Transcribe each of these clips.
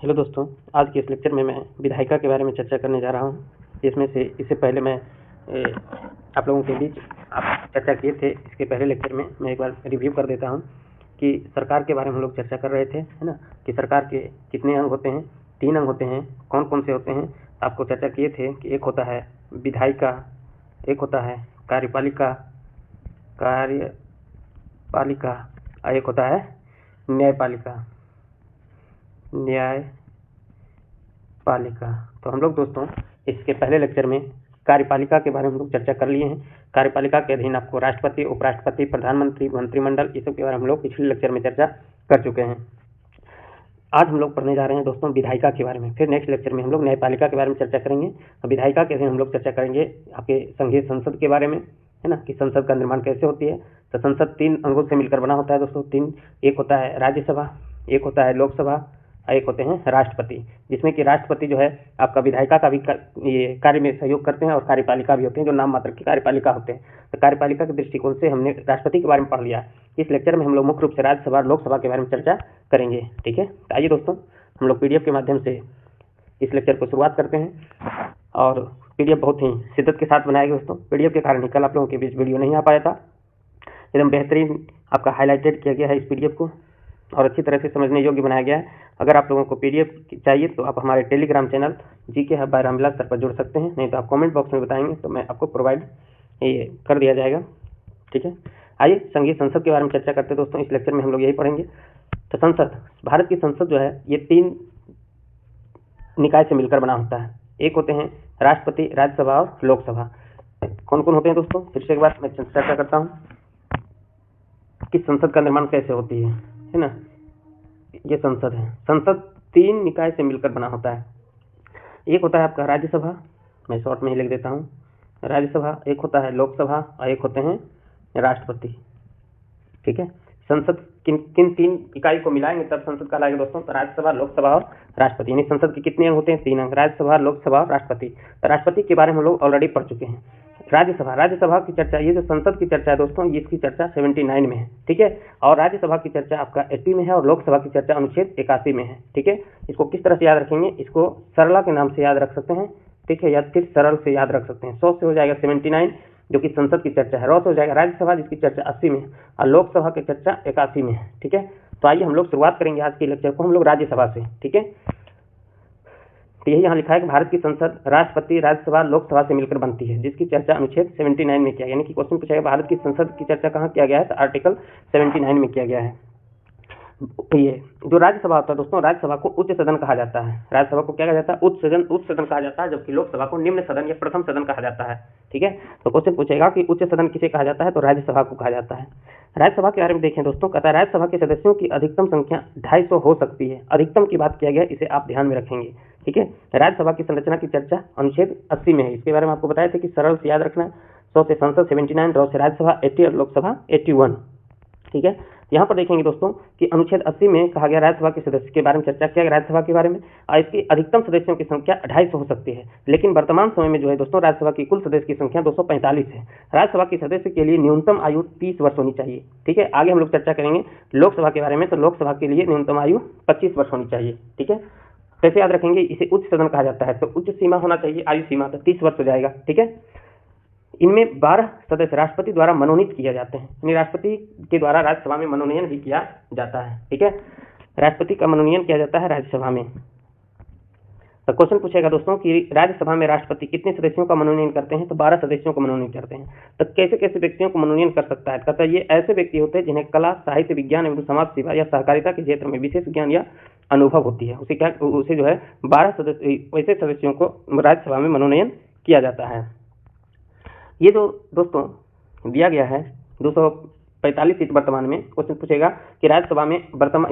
Hello दोस्तों, आज के इस लेक्चर में मैं विधायिका के बारे में चर्चा करने जा रहा हूँ। जिसमें से इससे पहले मैं आप लोगों के बीच आप चर्चा किए थे। इसके पहले लेक्चर में मैं एक बार रिव्यू कर देता हूँ कि सरकार के बारे में हम लोग चर्चा कर रहे थे, है ना, कि सरकार के कितने अंग होते हैं। 3 अंग होते हैं। कौन कौन से होते हैं आपको चर्चा किए थे कि एक होता है विधायिका, एक होता है कार्यपालिका और एक होता है न्यायपालिका। तो हम लोग दोस्तों इसके पहले लेक्चर में कार्यपालिका के बारे में हम लोग चर्चा कर लिए हैं। कार्यपालिका के अधीन आपको राष्ट्रपति, उपराष्ट्रपति, प्रधानमंत्री, मंत्रिमंडल, ये सब के बारे में हम लोग पिछले लेक्चर में चर्चा कर चुके हैं। आज हम लोग पढ़ने जा रहे हैं दोस्तों विधायिका के बारे में। फिर नेक्स्ट लेक्चर में हम लोग न्यायपालिका के बारे में चर्चा करेंगे। विधायिका के अधीन हम लोग चर्चा करेंगे आपके संघीय संसद के बारे में, है ना, कि संसद का निर्माण कैसे होती है। तो संसद 3 अंगों से मिलकर बना होता है दोस्तों। 3, एक होता है राज्यसभा, एक होता है लोकसभा और एक होते हैं राष्ट्रपति। जिसमें कि राष्ट्रपति जो है आपका विधायिका का भी ये कार्य में सहयोग करते हैं और कार्यपालिका भी होते हैं, जो नाम मात्र की कार्यपालिका होते हैं। तो कार्यपालिका के दृष्टिकोण से हमने राष्ट्रपति के बारे में पढ़ लिया। इस लेक्चर में हम लोग मुख्य रूप से राज्यसभा और लोकसभा के बारे में चर्चा करेंगे। ठीक है, तो आइए दोस्तों हम लोग PDF के माध्यम से इस लेक्चर को शुरुआत करते हैं। और PDF बहुत ही शिद्दत के साथ बनाया गया दोस्तों। PDF के कारण ही कल आप लोगों के बीच वीडियो नहीं आ पाया था। एकदम बेहतरीन आपका हाईलाइटेड किया गया है इस PDF को और अच्छी तरह से समझने योग्य बनाया गया है। अगर आप लोगों को PDF चाहिए तो आप हमारे Telegram channel GK hub by Ramvilas sir पर जुड़ सकते हैं, नहीं तो आप कमेंट बॉक्स में बताएंगे तो मैं आपको प्रोवाइड ये कर दिया जाएगा। ठीक है, आइए संघीय संसद के बारे में चर्चा करते हैं दोस्तों। इस लेक्चर में हम लोग यही पढ़ेंगे। तो संसद, भारत की संसद जो है ये 3 निकाय से मिलकर बना होता है। एक होते हैं राष्ट्रपति, राज्यसभा और लोकसभा। कौन कौन होते हैं दोस्तों, फिर से एक बार मैं चर्चा करता हूँ कि संसद का निर्माण कैसे होती है ना। ये संसद है। संसद 3 निकाय से मिलकर बना होता है। एक होता है आपका राज्यसभा, मैं शॉर्ट में ही लिख देता हूँ राज्यसभा, एक होता है लोकसभा और एक होते हैं राष्ट्रपति। ठीक है, संसद किन 3 इकाई को मिलाएंगे तब संसद कहलाएगा दोस्तों। तो राज्यसभा, लोकसभा और राष्ट्रपति। यानी संसद के कितने अंग होते हैं? 3 अंग, राज्यसभा, लोकसभा और राष्ट्रपति। तो राष्ट्रपति के बारे में हम लोग ऑलरेडी पढ़ चुके हैं। राज्यसभा की चर्चा, ये जो संसद की चर्चा है दोस्तों, ये इसकी चर्चा 79 में है। ठीक है, और राज्यसभा की चर्चा आपका 80 में है और लोकसभा की चर्चा अनुच्छेद 81 में है। ठीक है, इसको किस तरह से याद रखेंगे? इसको सरला के नाम से याद रख सकते हैं। ठीक है, या फिर सरल से याद रख सकते हैं। 100 से हो जाएगा 79 जो कि संसद की चर्चा है, 100 से हो जाएगा राज्यसभा जिसकी चर्चा 80 में है और लोकसभा की चर्चा 81 में है। ठीक है, तो आइए हम लोग शुरुआत करेंगे आज के लेक्चर को हम लोग राज्यसभा से। ठीक है, तो यही यहाँ लिखा है कि भारत की संसद राष्ट्रपति, राज्यसभा, लोकसभा से मिलकर बनती है, जिसकी चर्चा अनुच्छेद 79 में किया गया। यानी कि क्वेश्चन पूछेगा भारत की संसद की चर्चा कहाँ किया गया है, तो आर्टिकल 79 में किया गया है। ये जो राज्यसभा होता है दोस्तों, राज्यसभा को उच्च सदन कहा जाता है। राज्यसभा को क्या कहा जाता है? उच्च सदन कहा जाता है, जबकि लोकसभा को निम्न सदन या प्रथम सदन कहा जाता है। ठीक है, तो क्वेश्चन पूछेगा कि उच्च सदन किसे कहा जाता है, तो राज्यसभा को कहा जाता है। राज्यसभा के बारे में देखें दोस्तों, कहता है राज्यसभा के सदस्यों की अधिकतम संख्या 250 हो सकती है। अधिकतम की बात किया गया, इसे आप ध्यान में रखेंगे। ठीक है, राज्यसभा की संरचना की चर्चा अनुच्छेद 80 में है। इसके बारे में आपको बताया था कि सरल से याद रखना। 100 से संसद 79, 100 से राज्यसभा 80 और लोकसभा 81। ठीक है, यहाँ पर देखेंगे दोस्तों कि अनुच्छेद 80 में कहा गया राज्यसभा के सदस्य के बारे में चर्चा किया गया राज्यसभा के बारे में, और इसकी अधिकतम सदस्यों की संख्या 250 हो सकती है। लेकिन वर्तमान समय में जो है दोस्तों, राज्यसभा की कुल सदस्य की संख्या 245 है। राज्यसभा के सदस्य के लिए न्यूनतम आयु 30 वर्ष होनी चाहिए। ठीक है, आगे हम लोग चर्चा करेंगे लोकसभा के बारे में, तो लोकसभा के लिए न्यूनतम आयु 25 वर्ष होनी चाहिए। ठीक है, कैसे याद रखेंगे? इसे उच्च सदन कहा जाता है, तो उच्च सीमा होना चाहिए आयु सीमा, तो 30 वर्ष हो जाएगा। ठीक है, इनमें 12 सदस्य राष्ट्रपति द्वारा मनोनीत किए जाते हैं। यानी राष्ट्रपति के द्वारा राज्यसभा में मनोनयन भी किया जाता है। ठीक है, राष्ट्रपति का मनोनयन किया जाता है राज्यसभा में। तो क्वेश्चन पूछेगा दोस्तों कि राज्यसभा में राष्ट्रपति कितने सदस्यों का मनोनयन करते हैं, तो 12 सदस्यों का मनोनयन करते हैं। तो कैसे कैसे व्यक्तियों को मनोनयन कर सकता है? कहता है ये ऐसे व्यक्ति होते हैं जिन्हें कला, साहित्य, विज्ञान एवं समाज सेवा या सहकारिता के क्षेत्र में विशेष ज्ञान या अनुभव होती है। उसे जो है 12 सदस्य वैसे सदस्यों को राज्यसभा में मनोनयन किया जाता है। ये जो दोस्तों दिया गया है 245 सीट वर्तमान में। क्वेश्चन पूछेगा कि राज्यसभा में वर्तमान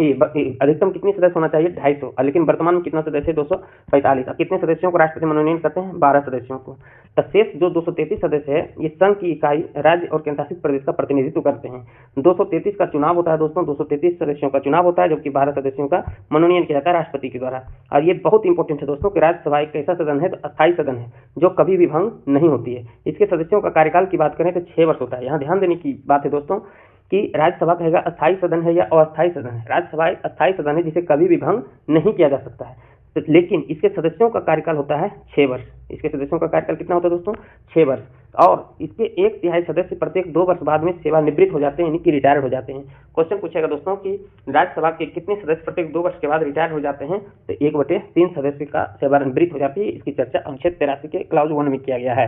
अधिकतम कितने सदस्य होना चाहिए? 250, लेकिन वर्तमान में कितना सदस्य? 245। कितने सदस्यों को राष्ट्रपति मनोनयन करते हैं? 12 सदस्यों को। तो शेष जो 233 सदस्य है, ये संघ की इकाई राज्य और केंद्रशासित प्रदेश का प्रतिनिधित्व करते हैं। 233 का चुनाव होता है दोस्तों, 233 सदस्यों का चुनाव होता है, जबकि 12 सदस्यों का मनोनयन किया जाता है राष्ट्रपति के द्वारा। और ये बहुत इंपॉर्टेंट है दोस्तों कि राज्यसभा एक ऐसा सदन है, तो अस्थायी सदन है, जो कभी भी भंग नहीं होती है। इसके सदस्यों का कार्यकाल की बात करें तो 6 वर्ष होता है। यहाँ ध्यान देने की बात है दोस्तों कि राज्यसभा कहेगा अस्थायी सदन है या अस्थायी सदन है। राज्यसभा एक अस्थायी सदन है जिसे कभी भी भंग नहीं किया जा सकता है, लेकिन इसके सदस्यों का कार्यकाल होता है 6 वर्ष। इसके सदस्यों का कार्यकाल कितना होता है दोस्तों? 6 वर्ष। और इसके 1/3 सदस्य प्रत्येक 2 वर्ष बाद में सेवानिवृत्त हो जाते हैं, यानी कि रिटायर हो जाते हैं। क्वेश्चन पूछेगा दोस्तों कि राज्यसभा के कितने सदस्य प्रत्येक 2 वर्ष के बाद रिटायर हो जाते हैं? तो 1/3 सदस्य का सेवानिवृत्त हो जाती है। इसकी चर्चा अनुच्छेद 83 के क्लाउज 1 में किया गया है।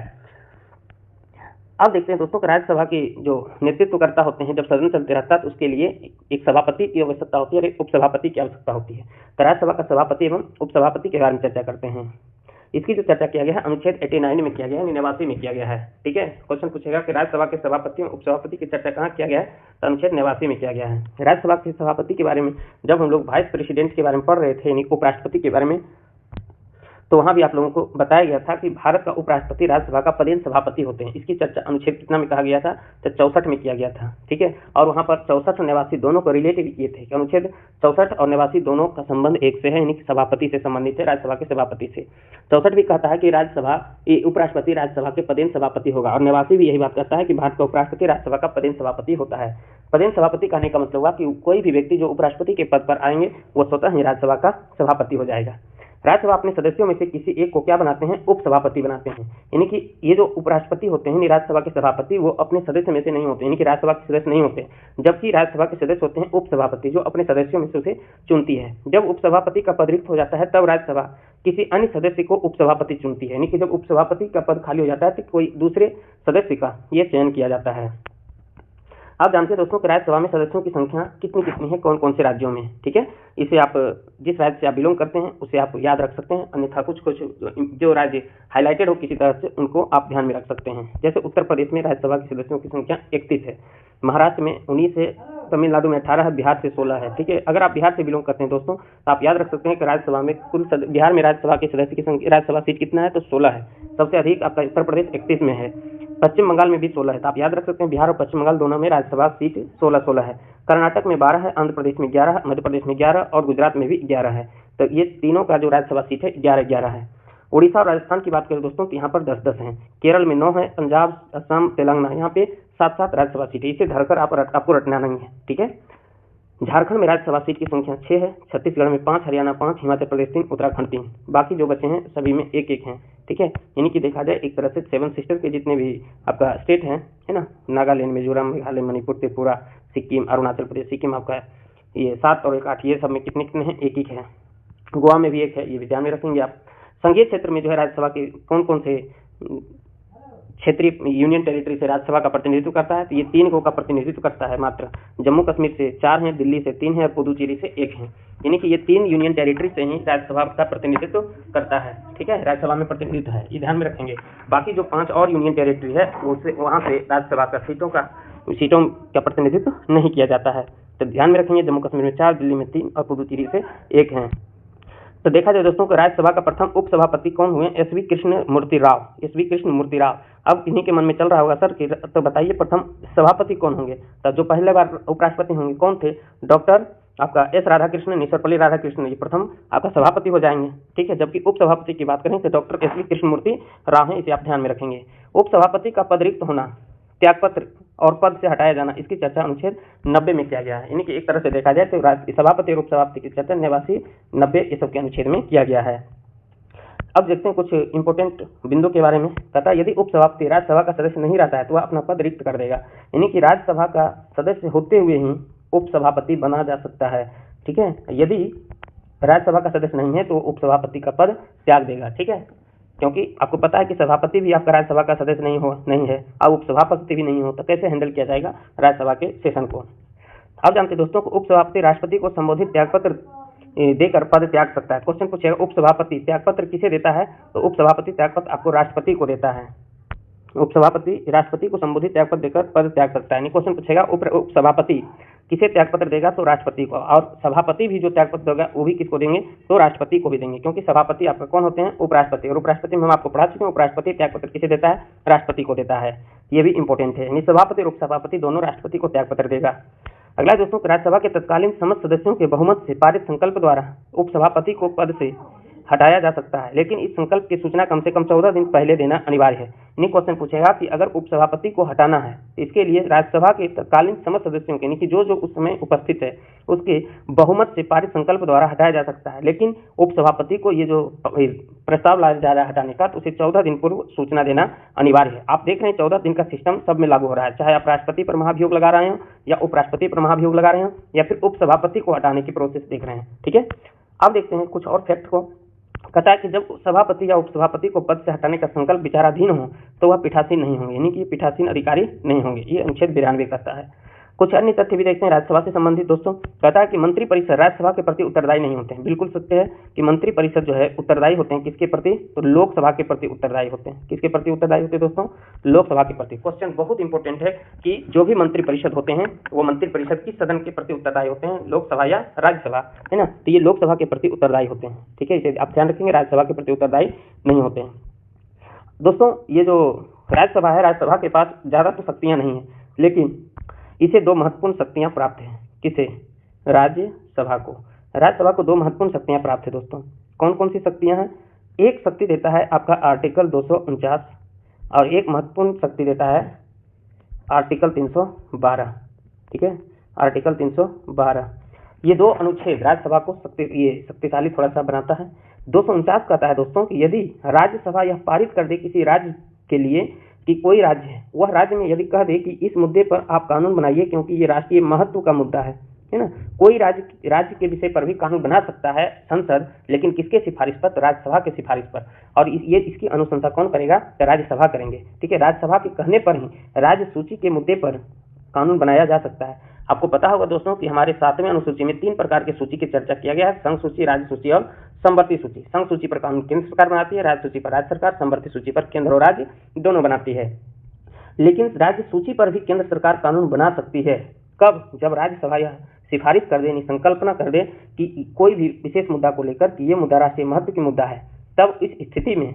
अब देखते हैं दोस्तों कि राज्यसभा के जो नेतृत्वकर्ता होते हैं, जब सदन चलते रहता है तो उसके लिए एक सभापति की आवश्यकता होती है और एक उपसभापति की आवश्यकता होती है। तो राज्यसभा का सभापति एवं उपसभापति के बारे में चर्चा करते हैं। इसकी जो चर्चा किया गया है अनुच्छेद 89 में किया गया है, 89 में किया गया है। ठीक है, क्वेश्चन पूछेगा कि राज्यसभा के सभापति और उपसभापति की चर्चा कहाँ किया गया है? तो अनुच्छेद 89 में किया गया है। राज्यसभा के सभापति के बारे में जब हम लोग वाइस प्रेसिडेंट के बारे में पढ़ रहे थे, यानी उपराष्ट्रपति के बारे में, तो वहां भी आप लोगों को बताया गया था कि भारत का उपराष्ट्रपति राज्यसभा का पदेन सभापति होते हैं। इसकी चर्चा अनुच्छेद कितना में कहा गया था? तो 64 में किया गया था। ठीक है, और वहां पर 64 और 89 दोनों को रिलेट भी किए थे कि अनुच्छेद 64 और 89 दोनों का संबंध एक से है, यानी कि सभापति से संबंधित है, राज्यसभा के सभापति से। 64 भी कहता है कि राज्यसभा उपराष्ट्रपति राज्यसभा के पदेन सभापति होगा, और 89 भी यही बात कहता है कि भारत का उपराष्ट्रपति राज्यसभा का पदेन सभापति होता है। पदेन सभापति कहने का मतलब हुआ कि कोई भी व्यक्ति जो उपराष्ट्रपति के पद पर आएंगे वो स्वतः ही राज्यसभा का सभापति हो जाएगा। राज्यसभा अपने सदस्यों में से किसी एक को क्या बनाते हैं? उपसभापति बनाते हैं। यानी कि ये जो उपराष्ट्रपति होते हैं, राज्यसभा के सभापति, वो अपने सदस्य में से नहीं होते, यानी कि राज्यसभा के सदस्य नहीं होते, जबकि राज्यसभा के सदस्य होते हैं उपसभापति, जो अपने सदस्यों में से उसे चुनती है। जब उपसभापति का पद रिक्त हो जाता है तब राज्यसभा किसी अन्य सदस्य को उपसभापति चुनती है, यानी कि जब उपसभापति का पद खाली हो जाता है तो कोई दूसरे सदस्य का ये चयन किया जाता है। आप जानते हैं दोस्तों कि राज्यसभा में सदस्यों की संख्या कितनी कितनी है, कौन कौन से राज्यों में। ठीक है, इसे आप जिस राज्य से आप बिलोंग करते हैं उसे आप याद रख सकते हैं, अन्यथा कुछ जो राज्य हाईलाइटेड हो किसी तरह से उनको आप ध्यान में रख सकते हैं। जैसे उत्तर प्रदेश में राज्यसभा के सदस्यों की संख्या 31 है, महाराष्ट्र में 19 है, तमिलनाडु में 18 है, बिहार से 16 है। ठीक है, अगर आप बिहार से बिलोंग करते हैं दोस्तों तो आप याद रख सकते हैं कि राज्यसभा में कुल बिहार में राज्यसभा के सदस्य की संख्या, राज्यसभा सीट कितना है? तो 16 है। सबसे अधिक आपका उत्तर प्रदेश 31 में है। पश्चिम बंगाल में भी 16 है। तो आप याद रख सकते हैं बिहार और पश्चिम बंगाल दोनों में राज्यसभा सीट 16-16 है। कर्नाटक में 12 है, आंध्र प्रदेश में 11 है, मध्य प्रदेश में 11 और गुजरात में भी 11 है। तो ये तीनों का जो राज्यसभा सीट है 11-11 है। उड़ीसा और राजस्थान की बात करें दोस्तों तो यहाँ पर 10-10 हैं। केरल में 9 है, पंजाब, असम, तेलंगाना, यहाँ पे 7-7 राज्यसभा सीट है। इसे धरकर आपको रटना नहीं है। ठीक है, झारखंड में राज्यसभा सीट की संख्या 6 है, छत्तीसगढ़ में 5, हरियाणा 5, हिमाचल प्रदेश 3, उत्तराखंड 3, बाकी जो बचे हैं सभी में 1-1 हैं। ठीक है, यानी कि देखा जाए एक तरह से 7 सिस्टर के जितने भी आपका स्टेट हैं, है ना, नागालैंड, मिजोरम, मेघालय, मणिपुर, त्रिपुरा, सिक्किम, अरुणाचल प्रदेश, सिक्किम आपका ये 7 और 1 8, ये सब में कितने कितने हैं? 1-1 है। गोवा में भी 1 है, ये भी ध्यान में रखेंगे आप। संघीय क्षेत्र में जो है राज्यसभा के कौन कौन से क्षेत्रीय यूनियन टेरिटरी से राज्यसभा का प्रतिनिधित्व करता है? तो ये 3 का प्रतिनिधित्व करता है मात्र। जम्मू कश्मीर से 4 हैं, दिल्ली से 3 है और पुदुचेरी से 1 है। यानी कि ये 3 यूनियन टेरिटरी से ही राज्यसभा का प्रतिनिधित्व करता है। ठीक है, राज्यसभा में प्रतिनिधित्व है, ये ध्यान में रखेंगे। बाकी जो 5 और यूनियन टेरिटरी है उससे वहाँ से राज्यसभा का सीटों का प्रतिनिधित्व नहीं किया जाता है। तो ध्यान में रखेंगे, जम्मू कश्मीर में 4, दिल्ली में 3 और पुदुचेरी से 1 है। तो देखा जाए दोस्तों कि राज्यसभा का प्रथम उपसभापति कौन हुए? एस.वी. कृष्णमूर्ति राव। एस.वी. कृष्णमूर्ति राव। अब इन्हीं के मन में चल रहा होगा सर कि तो बताइए प्रथम सभापति कौन होंगे? तो जो पहले बार उपराष्ट्रपति होंगे कौन थे? डॉक्टर आपका एस राधाकृष्णन, सर्वपल्ली राधाकृष्णन, ये प्रथम आपका सभापति हो जाएंगे। ठीक है, जबकि उपसभापति की बात करें तो डॉक्टर एस.वी. कृष्णमूर्ति राव हैं, इसे आप ध्यान में रखेंगे। उपसभापति का पद रिक्त होना, त्यागपत्र और पद से हटाया जाना, इसकी चर्चा अनुच्छेद 90 में किया गया है। यानी कि एक तरह से देखा जाए तो सभापति और उपसभापति की चर्चा 89, 90 ये सब के अनुच्छेद में किया गया है। अब देखते हैं कुछ इंपोर्टेंट बिंदु के बारे में। कहता है यदि उपसभापति राज्यसभा का सदस्य नहीं रहता है तो वह अपना पद रिक्त कर देगा। यानी कि राज्यसभा का सदस्य होते हुए ही उपसभापति बना जा सकता है। ठीक है, यदि राज्यसभा का सदस्य नहीं है तो उपसभापति का पद त्याग देगा। ठीक है, क्योंकि आपको पता है कि सभापति भी आपका राज्यसभा का सदस्य नहीं है और उपसभापति भी नहीं हो, तो कैसे हैंडल किया जाएगा राज्यसभा के सेशन को। अब जानते दोस्तों को उपसभापति राष्ट्रपति को संबोधित त्यागपत्र देकर पद त्याग सकता है। क्वेश्चन पूछेगा उपसभापति त्यागपत्र किसे देता है? तो उपसभापति त्यागपत्र आपको राष्ट्रपति को देता है। उपसभापति राष्ट्रपति को संबोधित त्यागपत्र देकर पद त्याग सकता है। क्वेश्चन पूछेगा उपसभापति किसे त्यागपत्र देगा? तो राष्ट्रपति को। और सभापति भी जो त्यागपत्र देगा वो भी किसको देंगे? तो राष्ट्रपति को भी देंगे, क्योंकि सभापति आपका कौन होते हैं? उपराष्ट्रपति। और उपराष्ट्रपति में हम आपको पढ़ा चुके हैं, उपराष्ट्रपति त्यागपत्र किसे देता है? राष्ट्रपति को देता है। ये भी इंपॉर्टेंट है, यानी सभापति और उपसभापति दोनों राष्ट्रपति को त्यागपत्र देगा। अगला दोस्तों, राज्यसभा के तत्कालीन समस्त सदस्यों के बहुमत से पारित संकल्प द्वारा उपसभापति को पद से हटाया जा सकता है, लेकिन इस संकल्प की सूचना कम से कम 14 दिन पहले देना अनिवार्य है। यानी क्वेश्चन पूछेगा कि अगर उपसभापति को हटाना है तो इसके लिए राज्यसभा के तत्कालीन समस्त सदस्यों के, यानी कि जो उस समय उपस्थित है उसके बहुमत से पारित संकल्प द्वारा हटाया जा सकता है। लेकिन उपसभापति को ये जो प्रस्ताव लाया जा रहा है हटाने का, तो उसे 14 दिन पूर्व सूचना देना अनिवार्य है। आप देख रहे हैं 14 दिन का सिस्टम सब में लागू हो रहा है, चाहे आप राष्ट्रपति पर महाभियोग लगा रहे हो या उपराष्ट्रपति पर महाभियोग लगा रहे हो या फिर उपसभापति को हटाने की प्रोसेस देख रहे हैं। ठीक है, अब देखते हैं कुछ और फैक्ट को। कहता है कि जब सभापति या उपसभापति को पद से हटाने का संकल्प विचाराधीन हो तो वह पीठासीन नहीं होंगे, यानी कि पीठासीन अधिकारी नहीं होंगे। ये अनुच्छेद 92 कहता है। कुछ अन्य तथ्य भी देखते हैं राज्यसभा से संबंधित दोस्तों। कहता है कि मंत्री परिषद राज्यसभा के प्रति उत्तरदायी नहीं होते हैं। बिल्कुल सत्य है कि मंत्री परिषद जो है उत्तरदायी होते हैं किसके प्रति, तो लोकसभा के प्रति उत्तरदायी होते हैं। किसके प्रति उत्तरदायी होते हैं दोस्तों, लोकसभा के प्रति। क्वेश्चन बहुत इंपॉर्टेंट है कि जो भी मंत्री परिषद होते हैं वो मंत्री परिषद किस सदन के प्रति उत्तरदायी होते हैं, लोकसभा या राज्यसभा, है ना। तो ये लोकसभा के प्रति उत्तरदायी होते हैं। ठीक है, इसे आप ध्यान रखेंगे, राज्यसभा के प्रति उत्तरदायी नहीं होते हैं। दोस्तों ये जो राज्यसभा है, राज्यसभा के पास ज्यादा तो शक्तियां नहीं है, लेकिन इसे दो महत्वपूर्ण शक्तियां प्राप्त हैं। किसे, राज्यसभा को। राज्यसभा को दो महत्वपूर्ण शक्तियां प्राप्त है दोस्तों। कौन कौन सी शक्तियां हैं, एक शक्ति देता है आपका आर्टिकल 249 और एक महत्वपूर्ण शक्ति देता है आर्टिकल 312। ठीक है, आर्टिकल 312। ये दो अनुच्छेद राज्यसभा को शक्तिशाली थोड़ा सा बनाता है। 249 कहता है दोस्तों कि यदि राज्यसभा यह पारित कर दे किसी राज्य के लिए कि कोई राज्य है, वह राज्य में यदि कह दे कि इस मुद्दे पर आप कानून बनाइए क्योंकि ये राष्ट्रीय महत्व का मुद्दा है ना। कोई राज्य के विषय पर भी कानून बना सकता है संसद, लेकिन किसके सिफारिश पर, तो राज्यसभा के सिफारिश पर। और इसकी अनुशंसा कौन करेगा, तो राज्यसभा करेंगे। ठीक है, राज्यसभा के कहने पर ही राज्य सूची के मुद्दे पर कानून बनाया जा सकता है। आपको पता होगा दोस्तों कि हमारे 7वें अनुसूची में 3 प्रकार की सूची की चर्चा किया गया है, संघ सूची, राज्य सूची और संवर्ती सूची। संघ सूची पर कानून केंद्र सरकार बनाती है, राज्य सूची पर राज्य सरकार, संवर्ती सूची पर केंद्र और राज्य दोनों बनाती है। लेकिन राज्य सूची पर भी केंद्र सरकार कानून बना सकती है। कब, जब राज्यसभा यह सिफारिश कर दे, संकल्पना कर दे कि कोई भी विशेष मुद्दा को लेकर कि ये मुद्दा राष्ट्रीय महत्व की मुद्दा है, तब इस स्थिति में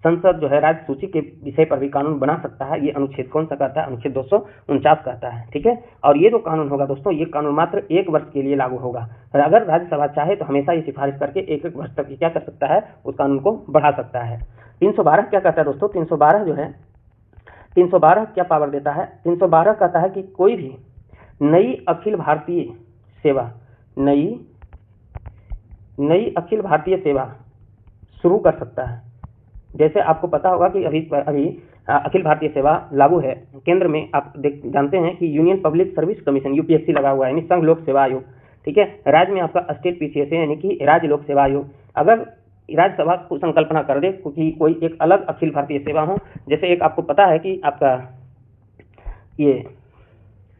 संसद जो है राज्य सूची के विषय पर भी कानून बना सकता है। ये अनुच्छेद कौन सा कहता है, अनुच्छेद 249 कहता है। ठीक है, और ये जो कानून होगा दोस्तों, ये कानून मात्र 1 वर्ष के लिए लागू होगा। अगर राज्यसभा चाहे तो हमेशा ये सिफारिश करके 1 वर्ष तक क्या कर सकता है, उस कानून को बढ़ा सकता है। 312 क्या कहता है दोस्तों, 312 जो है, 312 क्या पावर देता है, 312 कहता है कि कोई भी नई अखिल भारतीय सेवा शुरू कर सकता है। जैसे आपको पता होगा कि अभी अखिल भारतीय सेवा लागू है केंद्र में। आप जानते हैं कि union public service commission UPSC लगा हुआ है, यानी संघ लोक सेवा आयोग। ठीक है, राज्य में आपका स्टेट पीसीएस है, यानी कि राज्य लोक सेवा आयोग। अगर राज्यसभा को संकल्पना कर दे कि कोई एक अलग अखिल भारतीय सेवा हो, जैसे एक आपको पता है कि आपका ये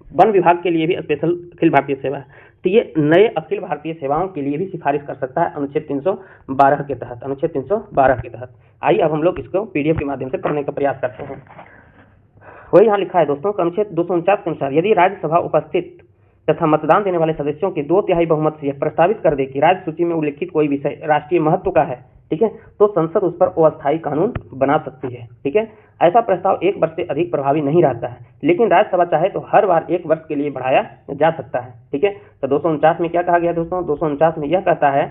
वन विभाग के लिए भी स्पेशल अखिल भारतीय सेवा है, तो ये नए अखिल भारतीय सेवाओं के लिए भी सिफारिश कर सकता है अनुच्छेद 312 के तहत। अनुच्छेद 312 के तहत आइए अब हम लोग इसको पीडीएफ के माध्यम से पढ़ने का प्रयास करते हैं। वही यहाँ लिखा है दोस्तों, अनुच्छेद 249 के अनुसार यदि राज्यसभा उपस्थित तथा मतदान देने वाले सदस्यों के 2/3 बहुमत से यह प्रस्तावित कर दे कि राज्य सूची में उल्लिखित कोई विषय राष्ट्रीय महत्व का है, ठीक है, तो संसद उस पर अस्थायी कानून बना सकती है। ठीक है, ऐसा प्रस्ताव 1 वर्ष से अधिक प्रभावी नहीं रहता है, लेकिन राज्यसभा चाहे तो हर बार 1 वर्ष के लिए बढ़ाया जा सकता है। ठीक है, तो 249 में क्या कहा गया दोस्तों, 249 में यह कहता है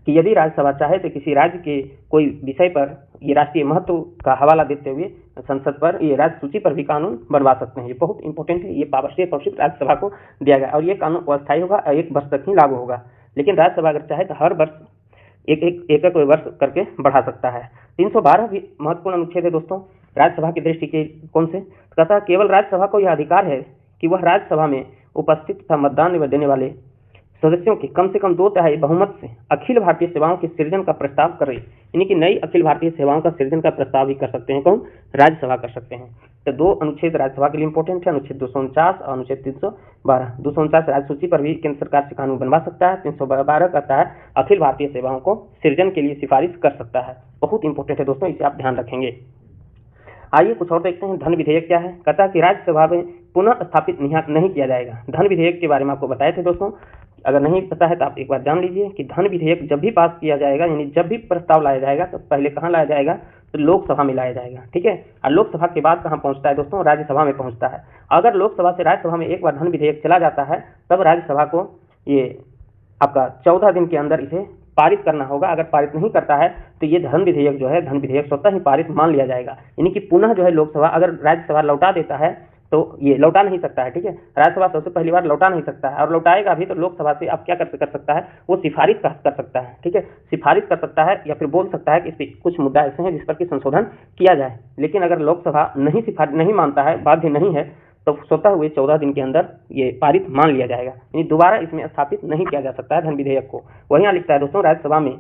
कि यदि राज्यसभा चाहे तो किसी राज्य के कोई विषय पर ये राष्ट्रीय महत्व का हवाला देते हुए संसद पर ये राज्य सूची पर भी कानून बनवा सकते हैं। ये बहुत इंपॉर्टेंट है, ये पावर से राज्यसभा को दिया गया और ये कानून अस्थायी होगा, 1 वर्ष तक ही लागू होगा। लेकिन राज्यसभा अगर चाहे तो हर वर्ष एक वर्ष करके बढ़ा सकता है। 312 भी महत्वपूर्ण अनुच्छेद है दोस्तों राज्यसभा की दृष्टि के। कौन से, कहता है केवल राज्यसभा को यह अधिकार है कि वह राज्यसभा में उपस्थित तथा मतदान देने वाले सदस्यों की कम से कम 2/3 बहुमत से अखिल भारतीय सेवाओं के सृजन का प्रस्ताव करे, यानी कि नई अखिल भारतीय सेवाओं का सृजन का प्रस्ताव भी कर सकते हैं। कौन, राज्यसभा कर सकते हैं। तो 2 अनुच्छेद राज्यसभा के लिए इंपॉर्टेंट है, अनुच्छेद 249 और अनुच्छेद 312। 249 राज्य सूची पर भी केंद्र सरकार से कानून बनवा सकता है। 312 कहता है अखिल भारतीय सेवाओं को सृजन के लिए सिफारिश कर सकता है। बहुत इंपॉर्टेंट है दोस्तों, इसे आप ध्यान रखेंगे। आइए कुछ और देखते हैं। धन विधेयक क्या है, कहता है कि राज्यसभा में पुनः स्थापित नहीं किया जाएगा। धन विधेयक के बारे में आपको बताए थे दोस्तों, अगर नहीं पता है तो आप एक बार जान लीजिए कि धन विधेयक जब भी पास किया जाएगा, यानी जब भी प्रस्ताव लाया जाएगा तो पहले कहाँ लाया जाएगा, तो लोकसभा में लाया जाएगा। ठीक है, और लोकसभा के बाद कहाँ पहुंचता है दोस्तों, राज्यसभा में पहुंचता है। अगर लोकसभा से राज्यसभा में एक बार धन विधेयक चला जाता है, तब राज्यसभा को ये आपका 14 दिन के अंदर इसे पारित करना होगा। अगर पारित नहीं करता है तो ये धन विधेयक जो है, धन विधेयक स्वतः ही पारित मान लिया जाएगा। यानी कि पुनः जो है लोकसभा, अगर राज्यसभा लौटा देता है तो ये लौटा नहीं सकता है, ठीक है। राज्यसभा सबसे पहली बार लौटा नहीं सकता है, और लौटाएगा भी तो लोकसभा से आप क्या कर सकता है, वो सिफारिश कर सकता है, ठीक है। सिफारिश कर सकता है या फिर बोल सकता है कि इस पर कुछ मुद्दा ऐसे हैं जिस पर कि संशोधन किया जाए। लेकिन अगर लोकसभा नहीं मानता है, बाध्य नहीं है, तो स्वतः हुए 14 दिन के अंदर ये पारित मान लिया जाएगा। यानी दोबारा इसमें स्थापित नहीं किया जा सकता है धन विधेयक को। वहीं यहाँ लिखता है दोस्तों, राज्यसभा में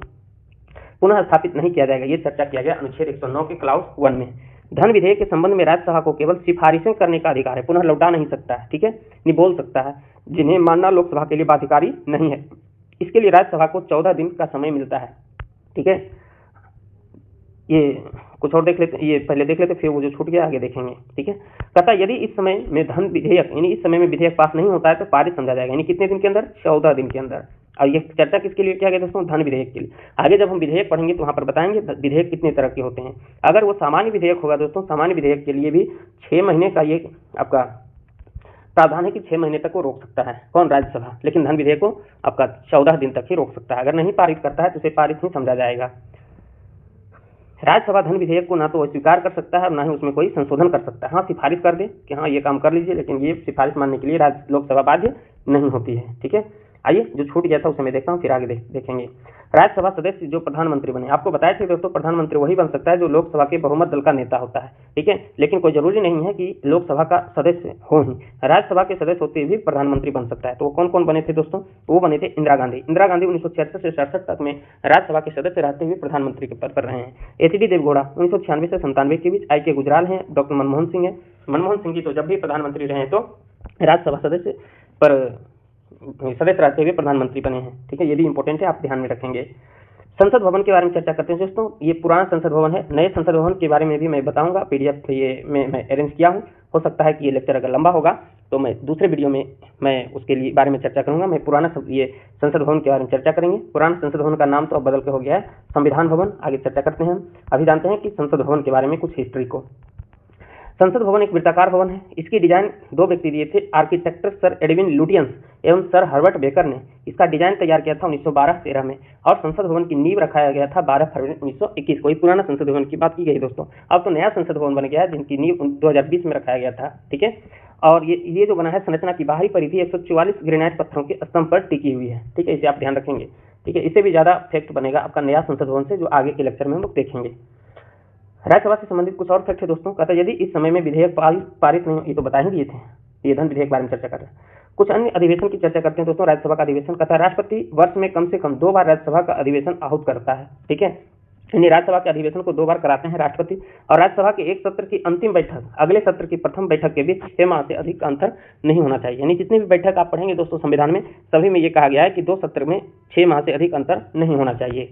पुनः स्थापित नहीं किया जाएगा। ये चर्चा किया गया अनुच्छेद 109 के क्लाउज 1 में। धन विधेयक के संबंध में राज्यसभा को केवल सिफारिशें करने का अधिकार है, पुनः लौटा नहीं सकता है, ठीक है। नहीं बोल सकता है, जिन्हें मानना लोकसभा के लिए बाध्यकारी नहीं है। इसके लिए राज्यसभा को 14 दिन का समय मिलता है, ठीक है। ये कुछ और देख लेते, ये पहले देख लेते, फिर वो जो छूट गया आगे देखेंगे, ठीक है। कहता है यदि इस समय में धन विधेयक, यानी इस समय में विधेयक पास नहीं होता है तो पारित समझा जाएगा। यानी कितने दिन के अंदर? 14 दिन के अंदर। और ये चर्चा किसके लिए किया गया दोस्तों? धन विधेयक के लिए। आगे जब हम विधेयक पढ़ेंगे तो वहां पर बताएंगे विधेयक कितने तरह के होते हैं। अगर वो सामान्य विधेयक होगा दोस्तों, सामान्य विधेयक के लिए भी 6 महीने का ये आपका प्रावधान है कि 6 महीने तक वो रोक सकता है, कौन? राज्यसभा। लेकिन धन विधेयक को आपका 14 दिन तक ही रोक सकता है। अगर नहीं पारित करता है तो उसे पारित नहीं समझा जाएगा। राज्यसभा धन विधेयक को ना तो स्वीकार कर सकता है, ना ही उसमें कोई संशोधन कर सकता है। हाँ, सिफारिश कर दे कि हाँ ये काम कर लीजिए, लेकिन ये सिफारिश मानने के लिए लोकसभा बाध्य नहीं होती है, ठीक है। आइए, जो छूट गया था उसे मैं देखता हूँ, फिर आगे देखेंगे। राज्यसभा सदस्य जो प्रधानमंत्री बने, आपको बताया थे दोस्तों, प्रधानमंत्री वही बन सकता है जो लोकसभा के बहुमत दल का नेता होता है, ठीक है। लेकिन कोई जरूरी नहीं है कि लोकसभा का सदस्य हो ही, राज्यसभा के सदस्य होते भी प्रधानमंत्री बन सकता है। तो वो कौन कौन बने थे दोस्तों? वो बने थे इंदिरा गांधी। इंदिरा गांधी 1966 से 67 तक में राज्यसभा के सदस्य रहते हुए प्रधानमंत्री के पद पर रहे हैं। एचडी देवगौड़ा 1996 से 97 के बीच। आई के गुजराल हैं। डॉक्टर मनमोहन सिंह है। मनमोहन सिंह जी तो जब भी प्रधानमंत्री रहे तो राज्यसभा सदस्य रहते हुए प्रधानमंत्री बने हैं, ठीक है। ये भी इंपॉर्टेंट है, आप ध्यान में रखेंगे। संसद भवन के बारे में चर्चा करते हैं दोस्तों। ये पुराना संसद भवन है, नए संसद भवन के बारे में भी मैं बताऊंगा। पीडीएफ ये मैं अरेंज किया हूँ। हो सकता है कि ये लेक्चर अगर लंबा होगा तो मैं दूसरे वीडियो में मैं उसके लिए बारे में चर्चा करूंगा। मैं पुराना ये संसद भवन के बारे में चर्चा करेंगे। पुराना संसद भवन का नाम तो अब बदल के हो गया है संविधान भवन। आगे चर्चा करते हैं हम। अभी जानते हैं कि संसद भवन के बारे में कुछ हिस्ट्री को। संसद भवन एक वृत्ताकार भवन है। इसकी डिजाइन 2 व्यक्ति दिए थे, आर्किटेक्ट सर एडविन लुटियंस एवं सर हर्बर्ट बेकर ने। इसका डिजाइन तैयार किया था 1912-13 में, और संसद भवन की नींव रखाया गया था 12 फरवरी 1921 को। पुराना संसद भवन की बात की गई दोस्तों। अब तो नया संसद भवन बन गया है, जिनकी नींव 2020 में रखाया गया था, ठीक है। और ये जो बना है, संरचना की बाहरी परिधि 144 ग्रेनाइट पत्थरों के स्तंभ पर टिकी हुई है, ठीक है। इसे आप ध्यान रखेंगे, ठीक है। इससे भी ज्यादा फैक्ट बनेगा आपका नया संसद भवन से, जो आगे के लेक्चर में हम लोग देखेंगे। राज्यसभा से संबंधित कुछ और फैक्ट है दोस्तों। कहता है यदि इस समय में विधेयक पारित नहीं, ये तो बता ही दिए थे, ये धन विधेयक बारे में चर्चा कर रहे हैं। कुछ अन्य अधिवेशन की चर्चा करते हैं दोस्तों। राज्यसभा का अधिवेशन कहता है राष्ट्रपति वर्ष में कम से कम 2 बार राज्यसभा का अधिवेशन आहूत करता है, ठीक है। यानी राज्यसभा के अधिवेशन को 2 बार कराते हैं राष्ट्रपति। और राज्यसभा के एक सत्र की अंतिम बैठक अगले सत्र की प्रथम बैठक के बीच 6 माह से अधिक का अंतर नहीं होना चाहिए। यानी जितनी भी बैठक आप पढ़ेंगे दोस्तों संविधान में, सभी में ये कहा गया है कि 2 सत्र में 6 माह से अधिक अंतर नहीं होना चाहिए।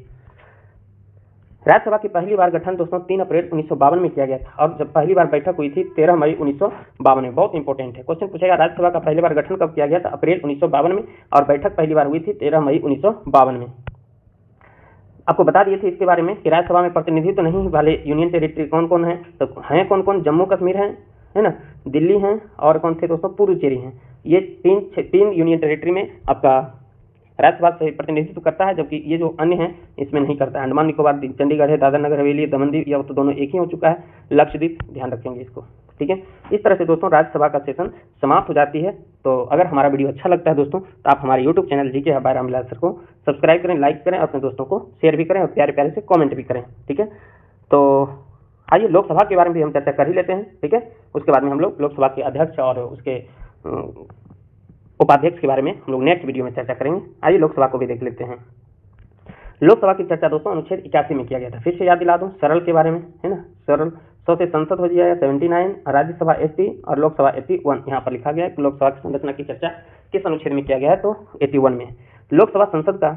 राज्यसभा की पहली बार गठन दोस्तों 3 अप्रैल 1952 में किया गया था, और जब पहली बार बैठक हुई थी 13 मई 1952 में। बहुत इंपॉर्टेंट है, क्वेश्चन पूछेगा राज्यसभा का पहली बार गठन कब किया गया था? अप्रैल 1952 में, और बैठक पहली बार हुई थी 13 मई 1952 में। आपको बता दिए थे इसके बारे में कि राज्यसभा में प्रतिनिधित्व नहीं वाले यूनियन टेरिटरी कौन कौन है, तो हैं कौन कौन? जम्मू कश्मीर है ना, दिल्ली हैं, और कौन थे दोस्तों? पुडुचेरी हैं। ये तीन यूनियन टेरिटरी में आपका राज्यसभा से प्रतिनिधित्व करता है, जबकि ये जो अन्य हैं इसमें नहीं करता है। अंडमान निकोबार, चंडीगढ़ है, दादर नगर हवेली, दमन दीव, या तो दोनों एक ही हो चुका है, लक्षद्वीप, ध्यान रखेंगे इसको, ठीक है। इस तरह से दोस्तों राज्यसभा का सेशन समाप्त हो जाती है। तो अगर हमारा वीडियो अच्छा लगता है दोस्तों, तो आप हमारे YouTube channel GK by Ramvilas sir को सब्सक्राइब करें, लाइक करें, अपने दोस्तों को शेयर भी करें, और प्यारे प्यारे से कॉमेंट भी करें, ठीक है। तो आइए लोकसभा के बारे में भी हम चर्चा कर ही लेते हैं, ठीक है। उसके बाद में हम लोग लोकसभा के अध्यक्ष और उसके उपाध्यक्ष के बारे में हम लोग नेक्स्ट वीडियो में चर्चा करेंगे। आइए लोकसभा को भी देख लेते हैं। लोकसभा की चर्चा दोस्तों अनुच्छेद 81 में किया गया था। फिर से याद दिला दूं, सरल के बारे में है ना, सरल 100 से संसद हो जाएगा 79, राज्यसभा 80 और लोकसभा 81। यहाँ पर लिखा गया है कि लोकसभा की संरचना की चर्चा किस अनुच्छेद में किया गया है, तो 81 में। लोकसभा संसद का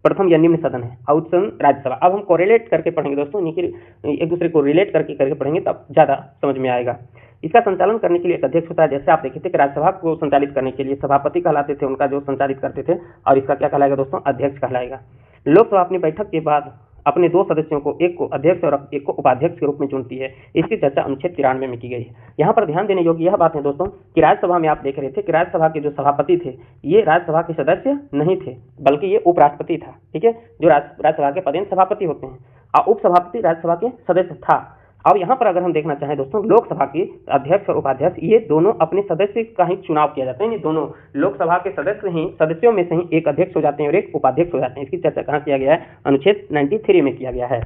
प्रथम या निम्न सदन है, और सदन राज्यसभा। अब हम कोरिलेट करके पढ़ेंगे दोस्तों, एक दूसरे को रिलेट करके पढ़ेंगे तब ज्यादा समझ में आएगा। इसका संचालन करने के लिए एक अध्यक्ष होता है। जैसे आप देखे थे कि राज्यसभा को संचालित करने के लिए सभापति कहलाते थे, उनका जो संचालित करते थे, और इसका क्या कहलाएगा दोस्तों? अध्यक्ष कहलाएगा। लोकसभा अपनी बैठक के बाद अपने 2 सदस्यों को, एक को अध्यक्ष और एक को उपाध्यक्ष के रूप में चुनती है। इसकी चर्चा अनुच्छेद 93 में की गई है। यहाँ पर ध्यान देने योग्य यह बात है दोस्तों कि राज्यसभा में आप देख रहे थे कि राज्यसभा के जो सभापति थे ये राज्यसभा के सदस्य नहीं थे, बल्कि ये उपराष्ट्रपति था। ठीक है, जो राज्यसभा के पदेन सभापति होते हैं, और उपसभापति राज्यसभा के सदस्य था। अब यहाँ पर अगर हम देखना चाहें दोस्तों, लोकसभा की अध्यक्ष और उपाध्यक्ष ये दोनों अपने सदस्य का ही चुनाव किया जाता है। ये दोनों लोकसभा के सदस्यों में से ही एक अध्यक्ष हो जाते हैं और एक उपाध्यक्ष हो जाते हैं। इसकी चर्चा कहाँ किया गया है? अनुच्छेद 93 में किया गया है।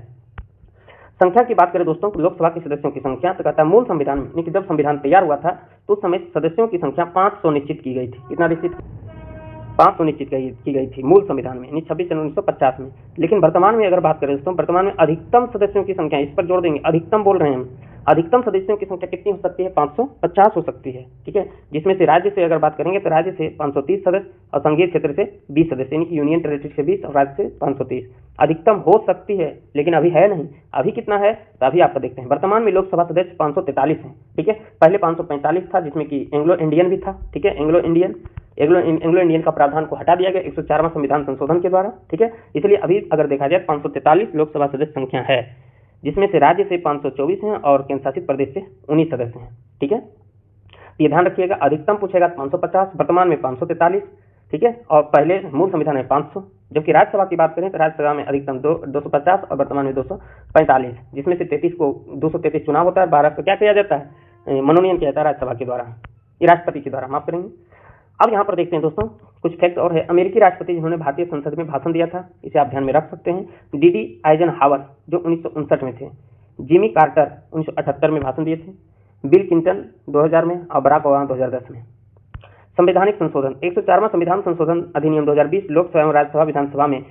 संख्या की बात करें दोस्तों, लोकसभा के सदस्यों की संख्या तो कहता है मूल संविधान में कि जब संविधान तैयार हुआ था तो उस समय सदस्यों की संख्या 500 निश्चित की गई थी। कितना निश्चित? 500 निश्चित की गई थी मूल संविधान में, 26 जनवरी 1950 में। लेकिन वर्तमान में अगर बात करें दोस्तों, वर्तमान में अधिकतम सदस्यों की संख्या, इस पर जोड़ देंगे, अधिकतम बोल रहे हैं हम, अधिकतम सदस्यों की संख्या कितनी हो सकती है? 550 हो सकती है। ठीक है, जिसमें से राज्य से अगर बात करेंगे तो राज्य से 530 सदस्य और संघीय क्षेत्र से 20 सदस्य, यानी कि यूनियन टेरिटरी से 20 और राज्य से 530 अधिकतम हो सकती है, लेकिन अभी है नहीं। अभी कितना है तो अभी आपको देखते हैं। वर्तमान में लोकसभा सदस्य 543 हैं। ठीक है, पहले 545 था, जिसमें कि एंग्लो इंडियन भी था। ठीक है, एंग्लो इंडियन का प्रावधान को हटा दिया गया 104वां संविधान संशोधन के द्वारा। ठीक है, इसलिए अभी अगर देखा जाए 543 लोकसभा सदस्य संख्या है, जिसमें से राज्य से 524 हैं और केंद्र शासित प्रदेश से 19 सदस्य हैं। ठीक है, ये ध्यान रखिएगा, अधिकतम पूछेगा 550, वर्तमान में 543। ठीक है, और पहले मूल संविधान में 500, जबकि राज्यसभा की बात करें तो राज्यसभा में अधिकतम 250 और वर्तमान में 245, जिसमें से 233 चुनाव होता है, 12 का क्या किया जाता है? मनोनयन किया जाता है राज्यसभा के द्वारा, ये राष्ट्रपति के द्वारा, माफ करेंगे। अब यहाँ पर देखते हैं दोस्तों कुछ फैक्ट और है। अमेरिकी राष्ट्रपति जिन्होंने भारतीय संसद में भाषण दिया था, इसे आप ध्यान में रख सकते हैं। डीडी आइजनहावर जो 1959 में थे, जिमी कार्टर 1978 में भाषण दिए थे, बिल क्लिंटन 2000 में और बराक ओबामा 2010 में। संवैधानिक संशोधन 104वां संविधान संशोधन अधिनियम 2020 लोकसभा एवं राज्यसभा विधानसभा में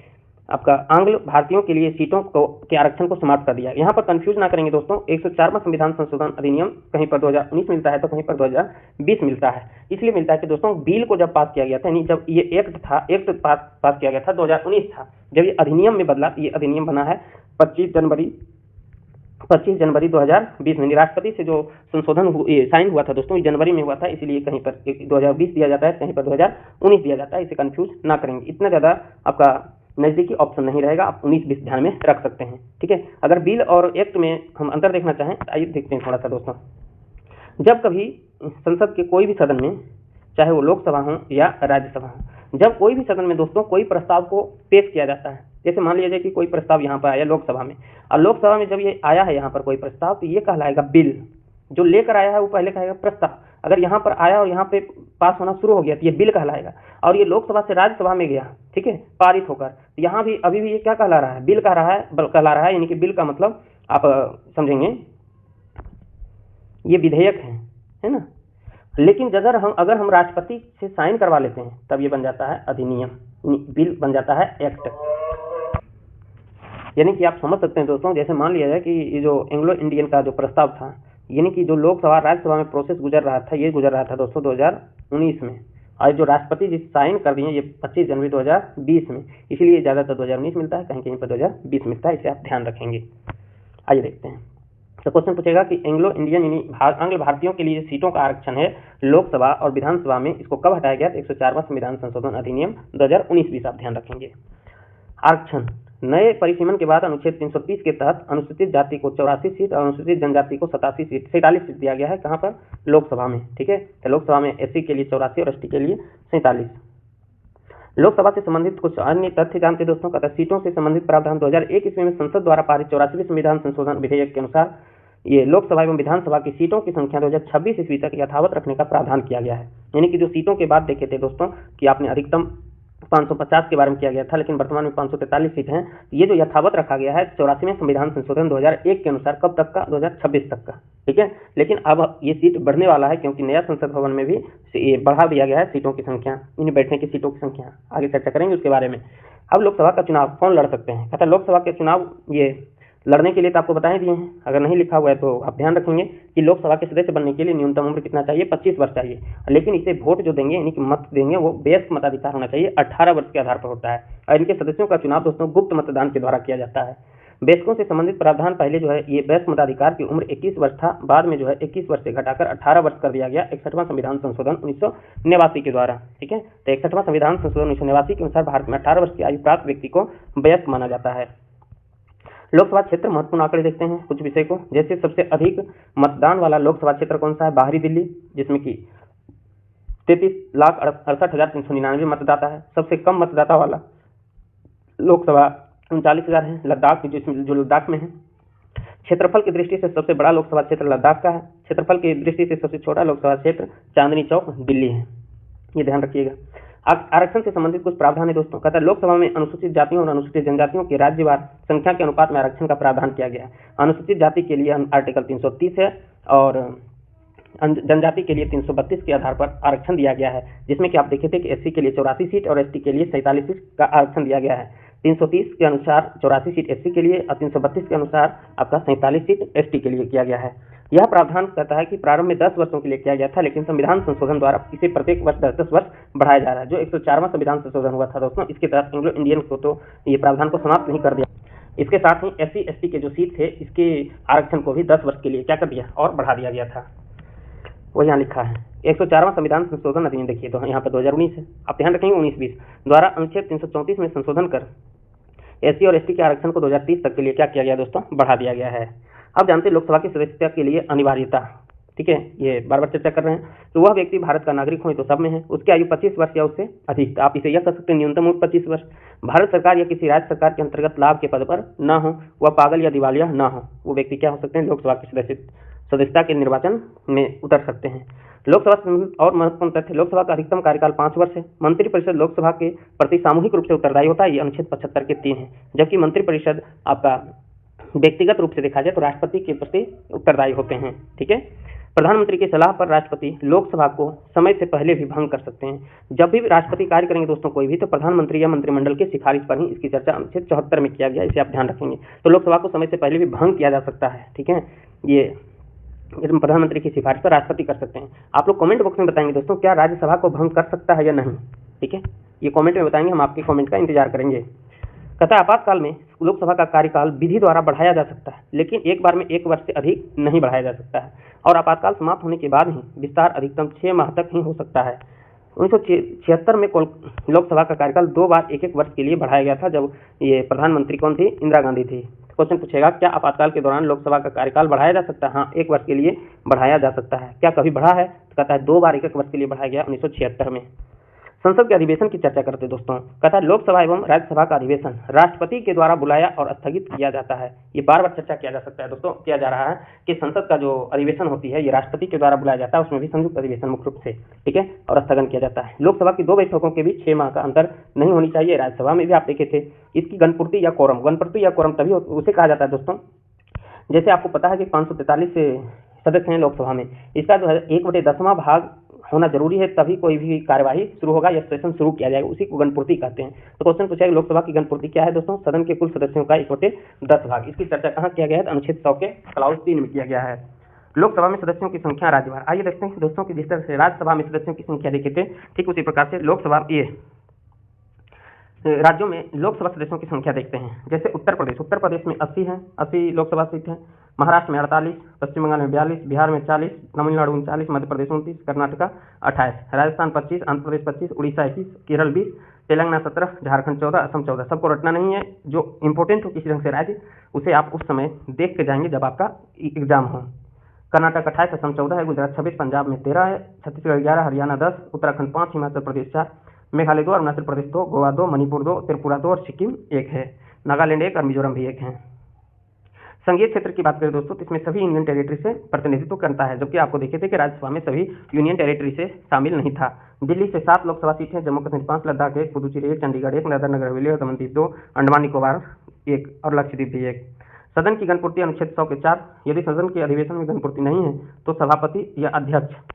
आपका आंग्ल भारतीयों के लिए सीटों के आरक्षण को समाप्त कर दिया। यहाँ पर कंफ्यूज ना करेंगे दोस्तों, 104वां संविधान संशोधन अधिनियम कहीं पर 2019 मिलता है तो कहीं पर 2020 मिलता है। इसलिए मिलता है कि दोस्तों बिल को जब पास किया गया था, यानी जब ये एक्ट पास किया गया था 2019 था, जब ये अधिनियम में बदला, ये अधिनियम बना है 25 जनवरी 2020 में। राष्ट्रपति से जो संशोधन साइन हुआ था दोस्तों जनवरी में हुआ था, इसलिए कहीं पर 2020 दिया जाता है, कहीं पर 2019 दिया जाता है। इसे कंफ्यूज ना करेंगे, इतना ज़्यादा आपका नजदीकी ऑप्शन नहीं रहेगा, आप 19-20 ध्यान में रख सकते हैं। ठीक है, अगर बिल और एक्ट में हम अंतर देखना चाहें, आइए देखते हैं थोड़ा सा दोस्तों। जब कभी संसद के कोई भी सदन में, चाहे वो लोकसभा हो या राज्यसभा हो, जब कोई भी सदन में दोस्तों कोई प्रस्ताव को पेश किया जाता है, जैसे मान लिया जाए कि कोई प्रस्ताव यहाँ पर आया लोकसभा में, और लोकसभा में जब ये आया है यहाँ पर कोई प्रस्ताव, तो ये कहलाएगा बिल। जो लेकर आया है वो पहले कहेगा प्रस्ताव। अगर यहाँ पर आया और यहाँ पे पास होना शुरू हो गया तो ये बिल कहलाएगा, और ये लोकसभा से राज्यसभा में गया, ठीक है, पारित होकर, यहाँ भी अभी भी ये क्या कहला रहा है? बिल कहला रहा है, यानी कि बिल का मतलब आप समझेंगे ये विधेयक है ना। लेकिन अगर हम राष्ट्रपति से साइन करवा लेते हैं तब ये बन जाता है अधिनियम, बिल बन जाता है एक्ट। यानी कि आप समझ सकते हैं दोस्तों, जैसे मान लिया जाए कि ये जो एंग्लो इंडियन का जो प्रस्ताव था, यानी कि जो लोकसभा राज्यसभा में प्रोसेस गुजर रहा था, ये गुजर रहा था दोस्तों 2019 में, और जो राष्ट्रपति जी साइन कर दिए ये 25 जनवरी 2020 में, इसलिए ज़्यादातर 2019 मिलता है, कहीं कहीं पर 2020 मिलता है, इसे आप ध्यान रखेंगे। आइए देखते हैं। तो क्वेश्चन पूछेगा कि एंग्लो इंडियन यानी आंग्ल भारतीयों के लिए सीटों का आरक्षण है लोकसभा और विधानसभा में, इसको कब हटाया गया? 104वां संविधान संशोधन अधिनियम 2019-20 आप ध्यान रखेंगे। आरक्षण नए परिसीमन के बाद अनुच्छेद 330 के तहत अनुसूचित जाति को 84 सीट और अनुसूचित जनजाति को 47 सीट दिया गया है। कहाँ पर? लोकसभा में। ठीक है, तो लोकसभा में एससी के लिए 84 और एसटी के लिए 47। लोकसभा से संबंधित कुछ अन्य तथ्य जानते दोस्तों। कहता है सीटों से संबंधित प्रावधान 2001 ईस्वी में संसद द्वारा पारित 84वें संविधान संशोधन विधेयक के अनुसार ये लोकसभा एवं विधानसभा की सीटों की संख्या 2026 ईस्वी तक यथावत रखने का प्रावधान किया गया है। यानी कि जो सीटों के बाद देखे थे दोस्तों कि आपने अधिकतम 550 के बारे में किया गया था, लेकिन वर्तमान में 543 सीट हैं। ये जो यथावत रखा गया है 84वें संविधान संशोधन 2001 के अनुसार, कब तक का? 2026 तक का। ठीक है, लेकिन अब ये सीट बढ़ने वाला है, क्योंकि नया संसद भवन में भी ये बढ़ा दिया गया है सीटों की संख्या, इन्हें बैठने की सीटों की संख्या। आगे चर्चा करेंगे उसके बारे में। अब लोकसभा का चुनाव कौन लड़ सकते हैं? कहता है लोकसभा के चुनाव ये लड़ने के लिए तो आपको बता ही दिए हैं, अगर नहीं लिखा हुआ है तो आप ध्यान रखेंगे कि लोकसभा के सदस्य बनने के लिए न्यूनतम उम्र कितना चाहिए? 25 वर्ष चाहिए। लेकिन इसे वोट जो देंगे, यानी कि मत देंगे, वो वयस्क मताधिकार होना चाहिए, 18 वर्ष के आधार पर होता है। और इनके सदस्यों का चुनाव दोस्तों गुप्त मतदान के द्वारा किया जाता है। वयस्कों से संबंधित प्रावधान पहले जो है ये वयस्क मताधिकार की उम्र 21 वर्ष था, बाद में जो है 21 वर्ष से घटाकर 18 वर्ष कर दिया गया 61वां संविधान संशोधन 1989 के द्वारा। ठीक है, तो 61वां संविधान संशोधन 1989 के अनुसार भारत में 18 वर्ष की आयु प्राप्त व्यक्ति को वयस्क माना जाता है। लोकसभा क्षेत्र महत्वपूर्ण आंकड़े देखते हैं कुछ विषय को, जैसे सबसे अधिक मतदान वाला लोकसभा क्षेत्र कौन सा है? बाहरी दिल्ली, जिसमें कि 33,68,399 मतदाता है। सबसे कम मतदाता वाला लोकसभा 39,000 है, लद्दाख, जो लद्दाख में है। क्षेत्रफल की दृष्टि से सबसे बड़ा लोकसभा क्षेत्र लद्दाख का है। क्षेत्रफल की दृष्टि से सबसे छोटा लोकसभा क्षेत्र चांदनी चौक दिल्ली है, ये ध्यान रखिएगा। आरक्षण से संबंधित कुछ प्रावधान है दोस्तों। कहता है लोकसभा में अनुसूचित जातियों और अनुसूचित जनजातियों की राज्यवार संख्या के अनुपात में आरक्षण का प्रावधान किया गया है। अनुसूचित जाति के लिए आर्टिकल 330 है और जनजाति के लिए 332 के आधार पर आरक्षण दिया गया है, जिसमें कि आप देखे थे कि एससी के लिए 84 सीट और एसटी के लिए 47 सीट का आरक्षण दिया गया है। 330 के अनुसार 84 सीट एससी के लिए और 332 के अनुसार आपका 47 सीट एसटी के लिए किया गया है। यह प्रावधान कहता है कि प्रारंभ में 10 वर्षों के लिए किया गया था, लेकिन संविधान संशोधन द्वारा इसे प्रत्येक वर्ष 10-10 वर्ष बढ़ाया जा रहा है। जो 104वां संविधान संशोधन हुआ था दोस्तों, इसके तहत एंग्लो इंडियन को तो ये प्रावधान को समाप्त नहीं कर दिया, इसके साथ ही एससी एसटी के जो सीट थे इसके आरक्षण को भी 10 वर्ष के लिए क्या कर दिया और बढ़ा दिया गया था। वो यहाँ लिखा है 104वां संविधान संशोधन अधिनियम, देखिए तो यहाँ पर 2019 है, आप ध्यान रखेंगे 19-20 द्वारा अनुच्छेद 334 में संशोधन कर एससी और एसटी के आरक्षण को 2030 तक के लिए क्या किया गया दोस्तों? बढ़ा दिया गया है। अब जानते हैं लोकसभा की सदस्यता के लिए अनिवार्यता, ठीक है, ये बार बार चर्चा कर रहे हैं। तो वह व्यक्ति भारत का नागरिक हो तो सब में है, उसकी आयु 25 वर्ष या उससे अधिक, आप इसे यह कह सकते हैं न्यूनतम उम्र 25 वर्ष, भारत सरकार या किसी राज्य सरकार के अंतर्गत लाभ के पद पर न हो, वह पागल या दिवालिया न हो, वो व्यक्ति क्या हो सकते हैं? लोकसभा की सदस्यता के निर्वाचन में उतर सकते हैं। लोकसभा और महत्वपूर्ण तथ्य, लोकसभा का अधिकतम कार्यकाल 5 वर्ष है। मंत्रिपरिषद लोकसभा के प्रति सामूहिक रूप से उत्तरदायी होता है, ये अनुच्छेद 75 के 3 है। जबकि मंत्रिपरिषद आपका व्यक्तिगत रूप से देखा जाए तो राष्ट्रपति के प्रति उत्तरदायी होते हैं, ठीक है। प्रधानमंत्री की सलाह पर राष्ट्रपति लोकसभा को समय से पहले भी भंग कर सकते हैं। जब भी राष्ट्रपति कार्य करेंगे दोस्तों कोई भी, तो प्रधानमंत्री या मंत्रिमंडल की सिफारिश पर ही इसकी चर्चा अनुच्छेद 74 में किया गया, इसे आप ध्यान रखेंगे। तो लोकसभा को समय से पहले भी भंग किया जा सकता है, ठीक है, ये प्रधानमंत्री की सिफारिश पर राष्ट्रपति कर सकते हैं। आप लोग कमेंट बॉक्स में बताएंगे दोस्तों क्या राज्यसभा को भंग कर सकता है या नहीं, ठीक है, ये कमेंट में बताएंगे, हम आपके कमेंट का इंतजार करेंगे। कहता है आपातकाल में लोकसभा का कार्यकाल विधि द्वारा बढ़ाया जा सकता है, लेकिन एक बार में 1 वर्ष से अधिक नहीं बढ़ाया जा सकता है, और आपातकाल समाप्त होने के बाद ही विस्तार अधिकतम 6 माह तक ही हो सकता है। 1976 में लोकसभा का कार्यकाल 2 बार 1-1 वर्ष के लिए बढ़ाया गया था, जब ये प्रधानमंत्री कौन थी? इंदिरा गांधी थी। क्वेश्चन पूछेगा क्या आपातकाल के दौरान लोकसभा का कार्यकाल बढ़ाया जा सकता है? हाँ, 1 वर्ष के लिए बढ़ाया जा सकता है। क्या कभी बढ़ा है? तो कहता है 2 बार 1-1 वर्ष के लिए बढ़ाया गया 1976 में। संसद के अधिवेशन की चर्चा करते दोस्तों। कहता है लोकसभा एवं राज्यसभा का अधिवेशन राष्ट्रपति के द्वारा बुलाया और स्थगित किया जाता है। ये बार बार चर्चा किया जा सकता है दोस्तों, किया जा रहा है कि संसद का जो अधिवेशन होती है ये राष्ट्रपति के द्वारा बुलाया जाता है, उसमें भी संयुक्त अधिवेशन मुख्य रूप से, ठीक है, और स्थगन किया जाता है। लोकसभा की 2 बैठकों के बीच 6 माह का अंतर नहीं होनी चाहिए। राज्यसभा में भी आप देखे थे इसकी गणपूर्ति या कोरम तभी उसे कहा जाता है दोस्तों, जैसे आपको पता है कि 543 सदस्य हैं लोकसभा में, इसका जो है 1/10वां भाग होना जरूरी है, तभी कोई भी कार्यवाही शुरू होगा या सेशन शुरू किया जाएगा, उसी को गणपूर्ति कहते हैं। तो क्वेश्चन पूछा लोकसभा की गणपूर्ति क्या है दोस्तों? सदन के कुल सदस्यों का 1/10 भाग। इसकी चर्चा कहाँ किया गया है? अनुच्छेद 100 के क्लाउज 3 में किया गया है। लोकसभा में सदस्यों की संख्या राज्यवार, आइए देखते हैं दोस्तों कि जिस तरह से राज्यसभा में सदस्यों की संख्या देखे थे, ठीक उसी प्रकार से लोकसभा राज्यों में लोकसभा सदस्यों की संख्या देखते हैं। जैसे उत्तर प्रदेश में 80 है, 80 लोकसभा सीट है। महाराष्ट्र में 48, पश्चिम बंगाल में 42, बिहार में 40, तमिलनाडु 39, मध्य प्रदेश 29, कर्नाटका 28, राजस्थान 25, आंध्र प्रदेश 25, उड़ीसा 21, केरल 20, तेलंगाना 17, झारखंड 14, असम 14। सबको रटना नहीं है, जो इंपॉर्टेंट हो किसी ढंग से राज्य उसे आप उस समय देख के जाएंगे जब आपका एग्जाम हो। कर्नाटक 28, असम 14 है, गुजरात 26, पंजाब में 13 है, छत्तीसगढ़ 11, हरियाणा 10, उत्तराखंड 5, हिमाचल प्रदेश 4, मेघालय 2, अरुणाचल प्रदेश 2, गोवा 2, मणिपुर 2, त्रिपुरा 2 और सिक्किम 1 है। नागालैंड 1 और मिजोरम भी 1 है। संघीय क्षेत्र की बात करें दोस्तों तो इसमें सभी यूनियन टेरिटरी से प्रतिनिधित्व करता है, जबकि आपको देखे थे कि राज्यसभा में सभी यूनियन टेरिटरी से शामिल नहीं था। दिल्ली से 7 लोकसभा सीट है, जम्मू कश्मीर 5, लद्दाख 1, पुदुचेरी 1, चंडीगढ़ 1, दादरा नगर हवेली और दमन दीव 2, अंडमान निकोबार 1 और लक्षद्वीप भी 1। सदन की गणपूर्ति अनुच्छेद 100 के 4। यदि सदन के अधिवेशन में गणपूर्ति नहीं है तो सभापति या अध्यक्ष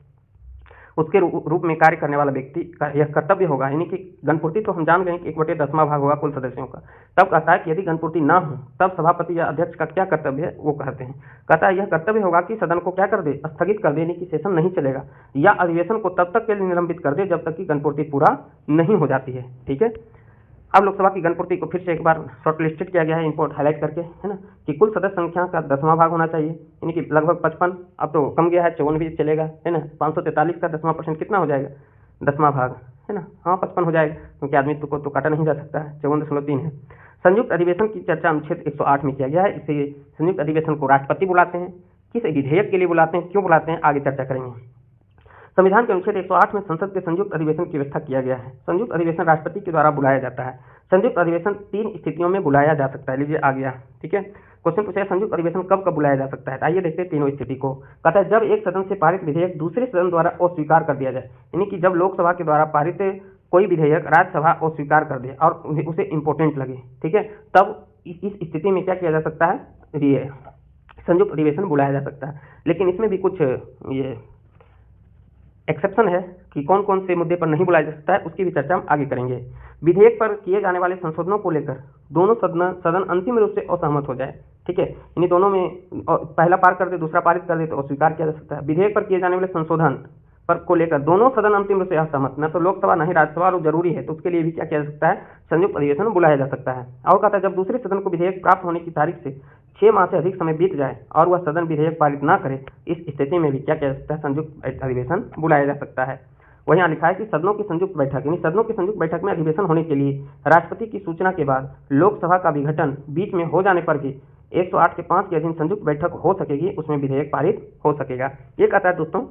उसके रूप में कार्य करने वाला व्यक्ति का यह कर्तव्य होगा, यानी कि गणपूर्ति तो हम जान गए कि 1/10वां भाग होगा कुल सदस्यों का। तब कहता है कि यदि गणपूर्ति ना हो तब सभापति या अध्यक्ष का क्या कर्तव्य है वो कहते हैं। कहता है यह कर्तव्य होगा कि सदन को क्या कर दे? स्थगित कर देने की सेशन नहीं चलेगा, या अधिवेशन को तब तक के लिए निलंबित कर दे जब तक कि गणपूर्ति पूरा नहीं हो जाती है, ठीक है। अब लोकसभा की गणपूर्ति को फिर से एक बार शॉर्ट लिस्टेड किया गया है, इंपोर्ट हाईलाइट करके, है ना, कि कुल सदस्य संख्या का 10वां भाग होना चाहिए, यानी कि लगभग 55, अब तो कम गया है, 54 भी चलेगा, है ना। 543 का 10वां% कितना हो जाएगा? 10वां भाग, है ना, हाँ 55 हो जाएगा, क्योंकि आदमी को तो काटा नहीं जा सकता है, 54.3 है। संयुक्त अधिवेशन की चर्चा अनुच्छेद 108 में किया गया है। इसे संयुक्त अधिवेशन को राष्ट्रपति बुलाते हैं। किस विधेयक के लिए बुलाते हैं, क्यों बुलाते हैं, आगे चर्चा करेंगे। संविधान के अनुच्छेद 108 में संसद के संयुक्त अधिवेशन की व्यवस्था किया गया है। संयुक्त अधिवेशन राष्ट्रपति के द्वारा बुलाया जाता है। संयुक्त अधिवेशन 3 स्थितियों में बुलाया जा सकता है। लीजिए आ गया, ठीक है। क्वेश्चन पूछा संयुक्त अधिवेशन कब कब बुलाया जा सकता है। आइए देखते हैं तीनों स्थिति को। कहता है जब एक सदन से पारित विधेयक दूसरे सदन द्वारा अस्वीकार कर दिया जाए, यानी कि जब लोकसभा के द्वारा पारित कोई विधेयक राज्यसभा अस्वीकार कर दे और उसे इम्पोर्टेंट लगे, ठीक है, तब इस स्थिति में क्या किया जा सकता है, ये संयुक्त अधिवेशन बुलाया जा सकता है। लेकिन इसमें भी कुछ ये एक्सेप्शन है कि कौन कौन से मुद्दे पर नहीं बुलाया जा सकता है, उसकी भी चर्चा हम आगे करेंगे। विधेयक पर किए जाने वाले संशोधनों को लेकर दोनों सदन अंतिम रूप से असहमत हो जाए, ठीक है, इन दोनों में पहला पार कर दे दूसरा पारित कर दे तो अस्वीकार किया जा सकता है। विधेयक पर किए जाने वाले संशोधन पर को लेकर दोनों सदन अंतिम रूप से असहमत, न तो लोकसभा न ही राज्यसभा, और जरूरी है तो उसके लिए भी क्या किया जा सकता है, संयुक्त अधिवेशन बुलाया जा सकता है। और कहता है जब दूसरे सदन को विधेयक प्राप्त होने की तारीख से 6 माह से अधिक समय बीत जाए और वह सदन विधेयक पारित न करे, इस स्थिति में भी क्या किया जा सकता है, संयुक्त अधिवेशन बुलाया जा सकता है। वहीं यहाँ लिखा है कि सदनों की संयुक्त बैठक, यानी सदनों की संयुक्त बैठक में अधिवेशन होने के लिए राष्ट्रपति की सूचना के बाद लोकसभा का विघटन बीच में हो जाने पर भी 108 के 5 के अधीन संयुक्त बैठक हो सकेगी, उसमें विधेयक पारित हो सकेगा। ये कहता है दोस्तों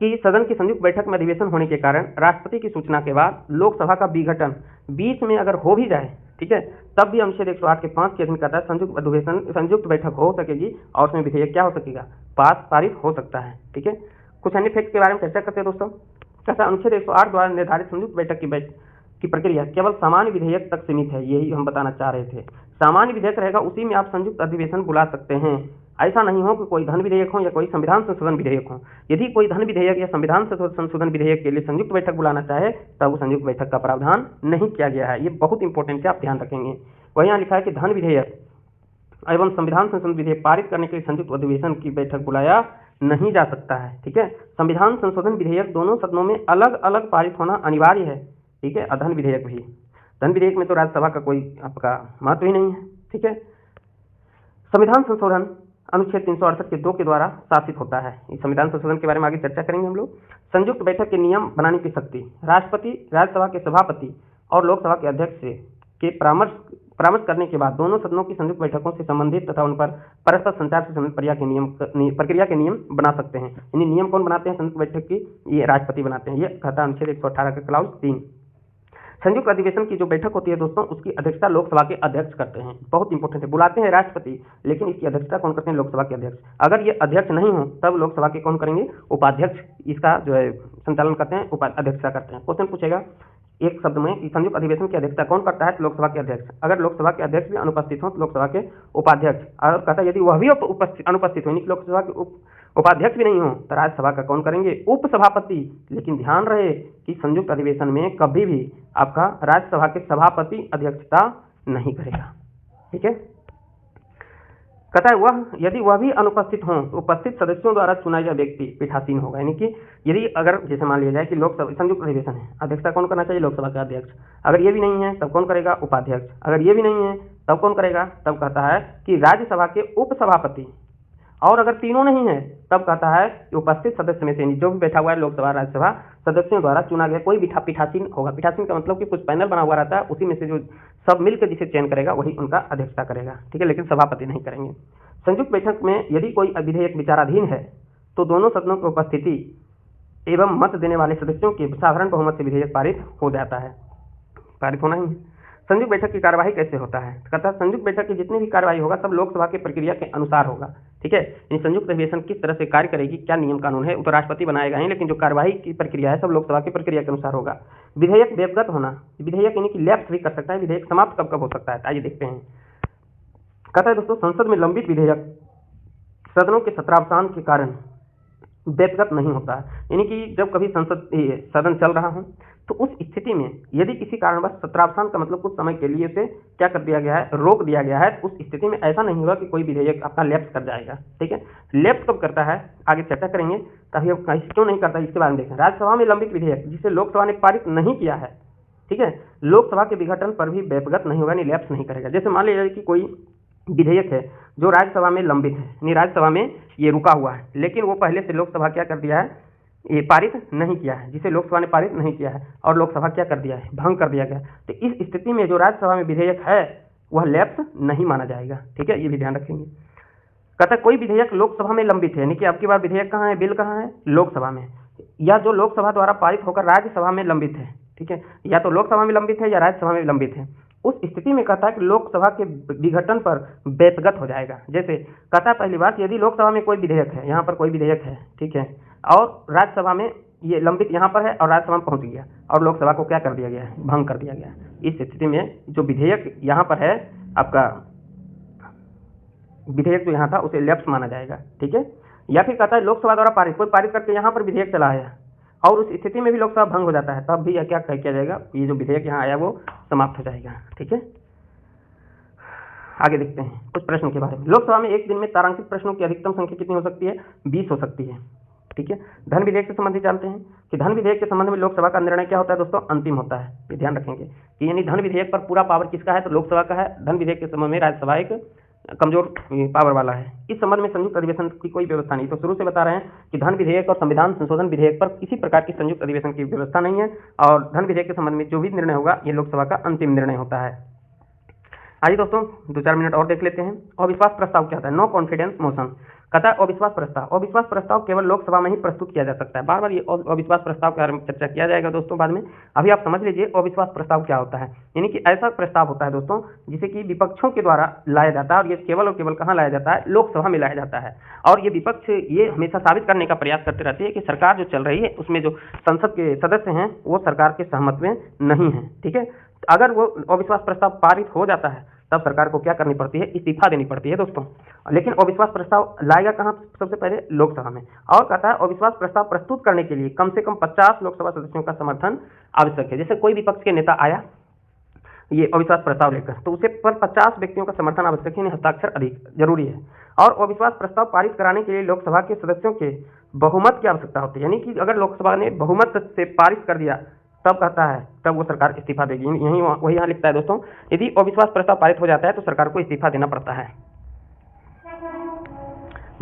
कि सदन की संयुक्त बैठक में अधिवेशन होने के कारण राष्ट्रपति की सूचना के बाद लोकसभा का विघटन बीच में अगर हो भी जाए, ठीक है, तब भी अनुच्छेद 108 के 5 के अधीन कहता है संयुक्त बैठक हो सकेगी और उसमें विधेयक क्या हो सकेगा, पारित हो सकता है, ठीक है। कुछ अन्य फैक्ट के बारे में चर्चा करते हैं दोस्तों। कैसा अनुच्छेद 108 द्वारा निर्धारित संयुक्त बैठक की प्रक्रिया केवल सामान्य विधेयक तक सीमित है, यही हम बताना चाह रहे थे। सामान्य विधेयक रहेगा उसी में आप संयुक्त अधिवेशन बुला सकते हैं। ऐसा नहीं हो कि कोई धन विधेयक हो या कोई संविधान संशोधन विधेयक हो। यदि कोई धन विधेयक या संविधान संशोधन विधेयक के लिए संयुक्त बैठक बुलाना चाहे तब वो संयुक्त बैठक का प्रावधान नहीं किया गया है। ये बहुत इंपॉर्टेंट है, आप ध्यान रखेंगे। वहीं यहाँ लिखा है कि धन विधेयक एवं संविधान संशोधन विधेयक पारित करने के लिए संयुक्त अधिवेशन की बैठक बुलाया नहीं जा सकता है, ठीक है। संविधान संशोधन विधेयक दोनों सदनों में अलग अलग पारित होना अनिवार्य है, ठीक है। धन विधेयक भी, धन विधेयक में तो राज्यसभा का कोई आपका महत्व ही नहीं है, ठीक है। संविधान संशोधन अनुच्छेद 368 के 2 के द्वारा शासित होता है। इस संविधान संशोधन के बारे में आगे चर्चा करेंगे हम लोग। संयुक्त बैठक के नियम बनाने की शक्ति राष्ट्रपति, राज्यसभा के सभापति और लोकसभा के अध्यक्ष के परामर्श करने के बाद दोनों सदनों की संयुक्त बैठकों से संबंधित तथा उन पर परस्पर संचार से संबंधित प्रक्रिया के नियम बना सकते हैं। यानी नियम कौन बनाते हैं संयुक्त बैठक की, ये राष्ट्रपति बनाते हैं। ये कहता है अनुच्छेद 118 का क्लाउज 3। संयुक्त अधिवेशन की जो बैठक होती है दोस्तों, उसकी अध्यक्षता लोकसभा के अध्यक्ष करते हैं। बहुत इंपॉर्टेंट है, बुलाते हैं राष्ट्रपति लेकिन इसकी अध्यक्षता कौन करते हैं, लोकसभा के अध्यक्ष। अगर ये अध्यक्ष नहीं हो तब लोकसभा के कौन करेंगे, उपाध्यक्ष इसका जो है संचालन करते हैं, अध्यक्षता करते हैं। क्वेश्चन पूछेगा एक शब्द में संयुक्त अधिवेशन की अध्यक्षता कौन करता है, लोकसभा के अध्यक्ष। अगर लोकसभा के अध्यक्ष भी अनुपस्थित हो तो लोकसभा के उपाध्यक्ष। और कहता है यदि वह भी अनुपस्थित हो, लोकसभा के उपाध्यक्ष भी नहीं हो तो राज्यसभा का कौन करेंगे, उपसभापति। लेकिन ध्यान रहे कि संयुक्त अधिवेशन में कभी भी आपका राज्यसभा के सभापति अध्यक्षता नहीं करेगा, ठीक है। कहता है वह यदि वह भी अनुपस्थित हों तो उपस्थित सदस्यों द्वारा चुना गया व्यक्ति पीठासीन होगा। यानी कि यदि अगर जैसे मान लिया जाए कि लोकसभा संयुक्त अधिवेशन है, अध्यक्षता कौन करना चाहिए, लोकसभा का अध्यक्ष। अगर ये भी नहीं है तब कौन करेगा, उपाध्यक्ष। अगर ये भी नहीं है तब कौन करेगा, तब कहता है कि राज्यसभा के उपसभापति। और अगर तीनों नहीं है तब कहता है कि उपस्थित सदस्य में से जो भी बैठा हुआ है लोकसभा राज्यसभा सदस्यों द्वारा चुना गया कोई भी पीठासीन होगा। पीठासीन का मतलब कि कुछ पैनल बना हुआ रहता है, उसी में से जो सब मिलकर जिसे चयन करेगा वही उनका अध्यक्षता करेगा, ठीक है, लेकिन सभापति नहीं करेंगे। संयुक्त बैठक में यदि कोई विधेयक विचाराधीन है तो दोनों सदनों की उपस्थिति एवं मत देने वाले सदस्यों के साधारण बहुमत से विधेयक पारित हो जाता है, पारित होना ही है। संयुक्त बैठक की कार्यवाही कैसे होता है, कहता है संयुक्त बैठक की जितनी भी कार्यवाही होगा सब लोकसभा की प्रक्रिया के अनुसार होगा, ठीक है। संयुक्त अधिवेशन किस तरह से कार्य करेगी, क्या नियम कानून है, वो तो राष्ट्रपति बनाएगा ही, लेकिन जो कार्यवाही की प्रक्रिया है सब लोकसभा की प्रक्रिया के अनुसार होगा। विधेयक वेबगत होना, विधेयक यानी कि लैप्स भी कर सकता है, विधेयक समाप्त कब कब हो सकता है, आइए देखते हैं। कहता है दोस्तों संसद में लंबित विधेयक सदनों के सत्रावसान के कारण वेबगत नहीं होता है। यानी कि जब कभी सदन चल रहा हो तो उस स्थिति में यदि किसी कारणवश सत्रावसान का मतलब कुछ समय के लिए उसे क्या कर दिया गया है, रोक दिया गया है, तो उस स्थिति में ऐसा नहीं होगा कि कोई विधेयक आपका लैप्स कर जाएगा, ठीक है। लैप्स कब करता है आगे चर्चा करेंगे, तभी क्यों नहीं करता इसके बारे में देखें। राज्यसभा में लंबित विधेयक जिसे लोकसभा ने पारित नहीं किया है, ठीक है, लोकसभा के विघटन पर भी वेबगत नहीं होगा, लैप्स नहीं करेगा। जैसे मान लीजिए कि कोई विधेयक है जो राज्यसभा में लंबित है, यानी राज्यसभा में ये रुका हुआ है, लेकिन वो पहले से लोकसभा क्या कर दिया है, ये पारित नहीं किया है, जिसे लोकसभा ने पारित नहीं किया है और लोकसभा क्या कर दिया है, भंग कर दिया गया। तो इस स्थिति में जो राज्यसभा में विधेयक है वह लैप्स नहीं माना जाएगा। ठीक है, ये भी ध्यान रखेंगे। कहता है कोई विधेयक लोकसभा में लंबित है, यानी कि अब की बार विधेयक कहाँ है, बिल कहाँ है, लोकसभा में, या जो लोकसभा द्वारा पारित होकर राज्यसभा में लंबित है। ठीक है, या तो लोकसभा में लंबित है या राज्यसभा में विलंबित है। उस स्थिति में कहता है कि लोकसभा के विघटन पर व्यक्तगत हो जाएगा। जैसे कहता है पहली बात, यदि लोकसभा में कोई विधेयक है, यहाँ पर कोई विधेयक है, ठीक है, और राज्यसभा में ये लंबित यहाँ पर है और राज्यसभा में पहुँच गया और लोकसभा को क्या कर दिया गया है, भंग कर दिया गया है। इस स्थिति में जो विधेयक यहाँ पर है, आपका विधेयक जो यहाँ था उसे लैप्स माना जाएगा। ठीक है, या फिर कहता है लोकसभा द्वारा पारित, कोई पारित करके यहाँ पर विधेयक चला आया और उस स्थिति में भी लोकसभा भंग हो जाता है, तब भी यह क्या किया जाएगा, ये जो विधेयक यहाँ आया वो समाप्त हो जाएगा। ठीक है, आगे देखते हैं कुछ प्रश्नों के बारे में। लोकसभा में एक दिन में तारांकित प्रश्नों की अधिकतम संख्या कितनी हो सकती है, 20 हो सकती है। ठीक है, धन विधेयक से संबंधित जानते हैं कि धन विधेयक के संबंध में लोकसभा का निर्णय क्या होता है दोस्तों, अंतिम होता है। ये ध्यान रखेंगे कि यानी धन विधेयक पर पूरा पावर किसका है, तो लोकसभा का है। धन विधेयक के संबंध में राज्यसभा एक कमजोर पावर वाला है। इस संबंध में संयुक्त अधिवेशन की कोई व्यवस्था नहीं। तो शुरू से बता रहे हैं कि धन विधेयक और संविधान संशोधन विधेयक पर किसी प्रकार की संयुक्त अधिवेशन की व्यवस्था नहीं है और धन विधेयक के संबंध में जो भी निर्णय होगा ये लोकसभा का अंतिम निर्णय होता है। आइए दोस्तों 2-4 मिनट और देख लेते हैं। अविश्वास प्रस्ताव क्या होता है, नो कॉन्फिडेंस मोशन। कहता है अविश्वास प्रस्ताव, अविश्वास प्रस्ताव केवल लोकसभा में ही प्रस्तुत किया जा सकता है। बार बार ये अविश्वास प्रस्ताव के बारे में चर्चा किया जाएगा दोस्तों बाद में। अभी आप समझ लीजिए अविश्वास प्रस्ताव क्या होता है। यानी कि ऐसा प्रस्ताव होता है दोस्तों जिसे कि विपक्षों के द्वारा लाया जाता है और ये केवल और केवल कहाँ लाया जाता है, लोकसभा में लाया जाता है। और ये विपक्ष ये हमेशा साबित करने का प्रयास करते रहते हैं कि सरकार जो चल रही है उसमें जो संसद के सदस्य हैं वो सरकार के सहमत में नहीं है। ठीक है, अगर वो अविश्वास प्रस्ताव पारित हो जाता है तब सरकार को क्या करनी पड़ती है, इस्तीफा देनी पड़ती है दोस्तों। लेकिन अविश्वास प्रस्ताव लाएगा कहाँ, सबसे पहले लोकसभा में। और कहता है अविश्वास प्रस्ताव प्रस्तुत करने के लिए कम से कम 50 लोकसभा सदस्यों का समर्थन आवश्यक है। जैसे कोई विपक्ष के नेता आया ये अविश्वास प्रस्ताव लेकर, तो उसे पर 50 व्यक्तियों का समर्थन आवश्यक है, हस्ताक्षर अधिक जरूरी है। और अविश्वास प्रस्ताव पारित कराने के लिए लोकसभा के सदस्यों के बहुमत की आवश्यकता होती है। यानी कि अगर लोकसभा ने बहुमत से पारित कर दिया तब कहता है तब वो सरकार इस्तीफा देगी। यही वही यहाँ लिखता है दोस्तों, यदि अविश्वास प्रस्ताव पारित हो जाता है तो सरकार को इस्तीफा देना पड़ता है।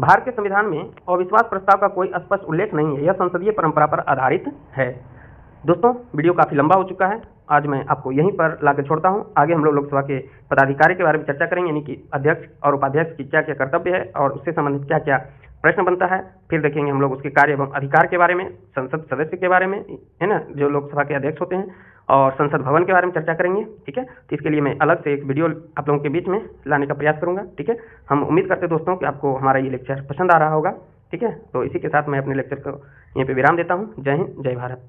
भारत के संविधान में अविश्वास प्रस्ताव का कोई स्पष्ट उल्लेख नहीं है, यह संसदीय परंपरा पर आधारित है। दोस्तों वीडियो काफ़ी लंबा हो चुका है, आज मैं आपको यहीं पर लाकर छोड़ता हूं। आगे हम लोग लोकसभा के पदाधिकारी के बारे में चर्चा करेंगे, यानी कि अध्यक्ष और उपाध्यक्ष की क्या क्या कर्तव्य है और उससे संबंधित क्या क्या प्रश्न बनता है। फिर देखेंगे हम लोग उसके कार्य एवं अधिकार के बारे में, संसद सदस्य के बारे में, है ना, जो लोकसभा के अध्यक्ष होते हैं, और संसद भवन के बारे में चर्चा करेंगे। ठीक है, तो इसके लिए मैं अलग से एक वीडियो आप लोगों के बीच में लाने का प्रयास करूँगा। ठीक है, हम उम्मीद करते हैं दोस्तों कि आपको हमारा ये लेक्चर पसंद आ रहा होगा। ठीक है, तो इसी के साथ मैं अपने लेक्चर को यहीं पर विराम देता हूँ। जय हिंद, जय भारत।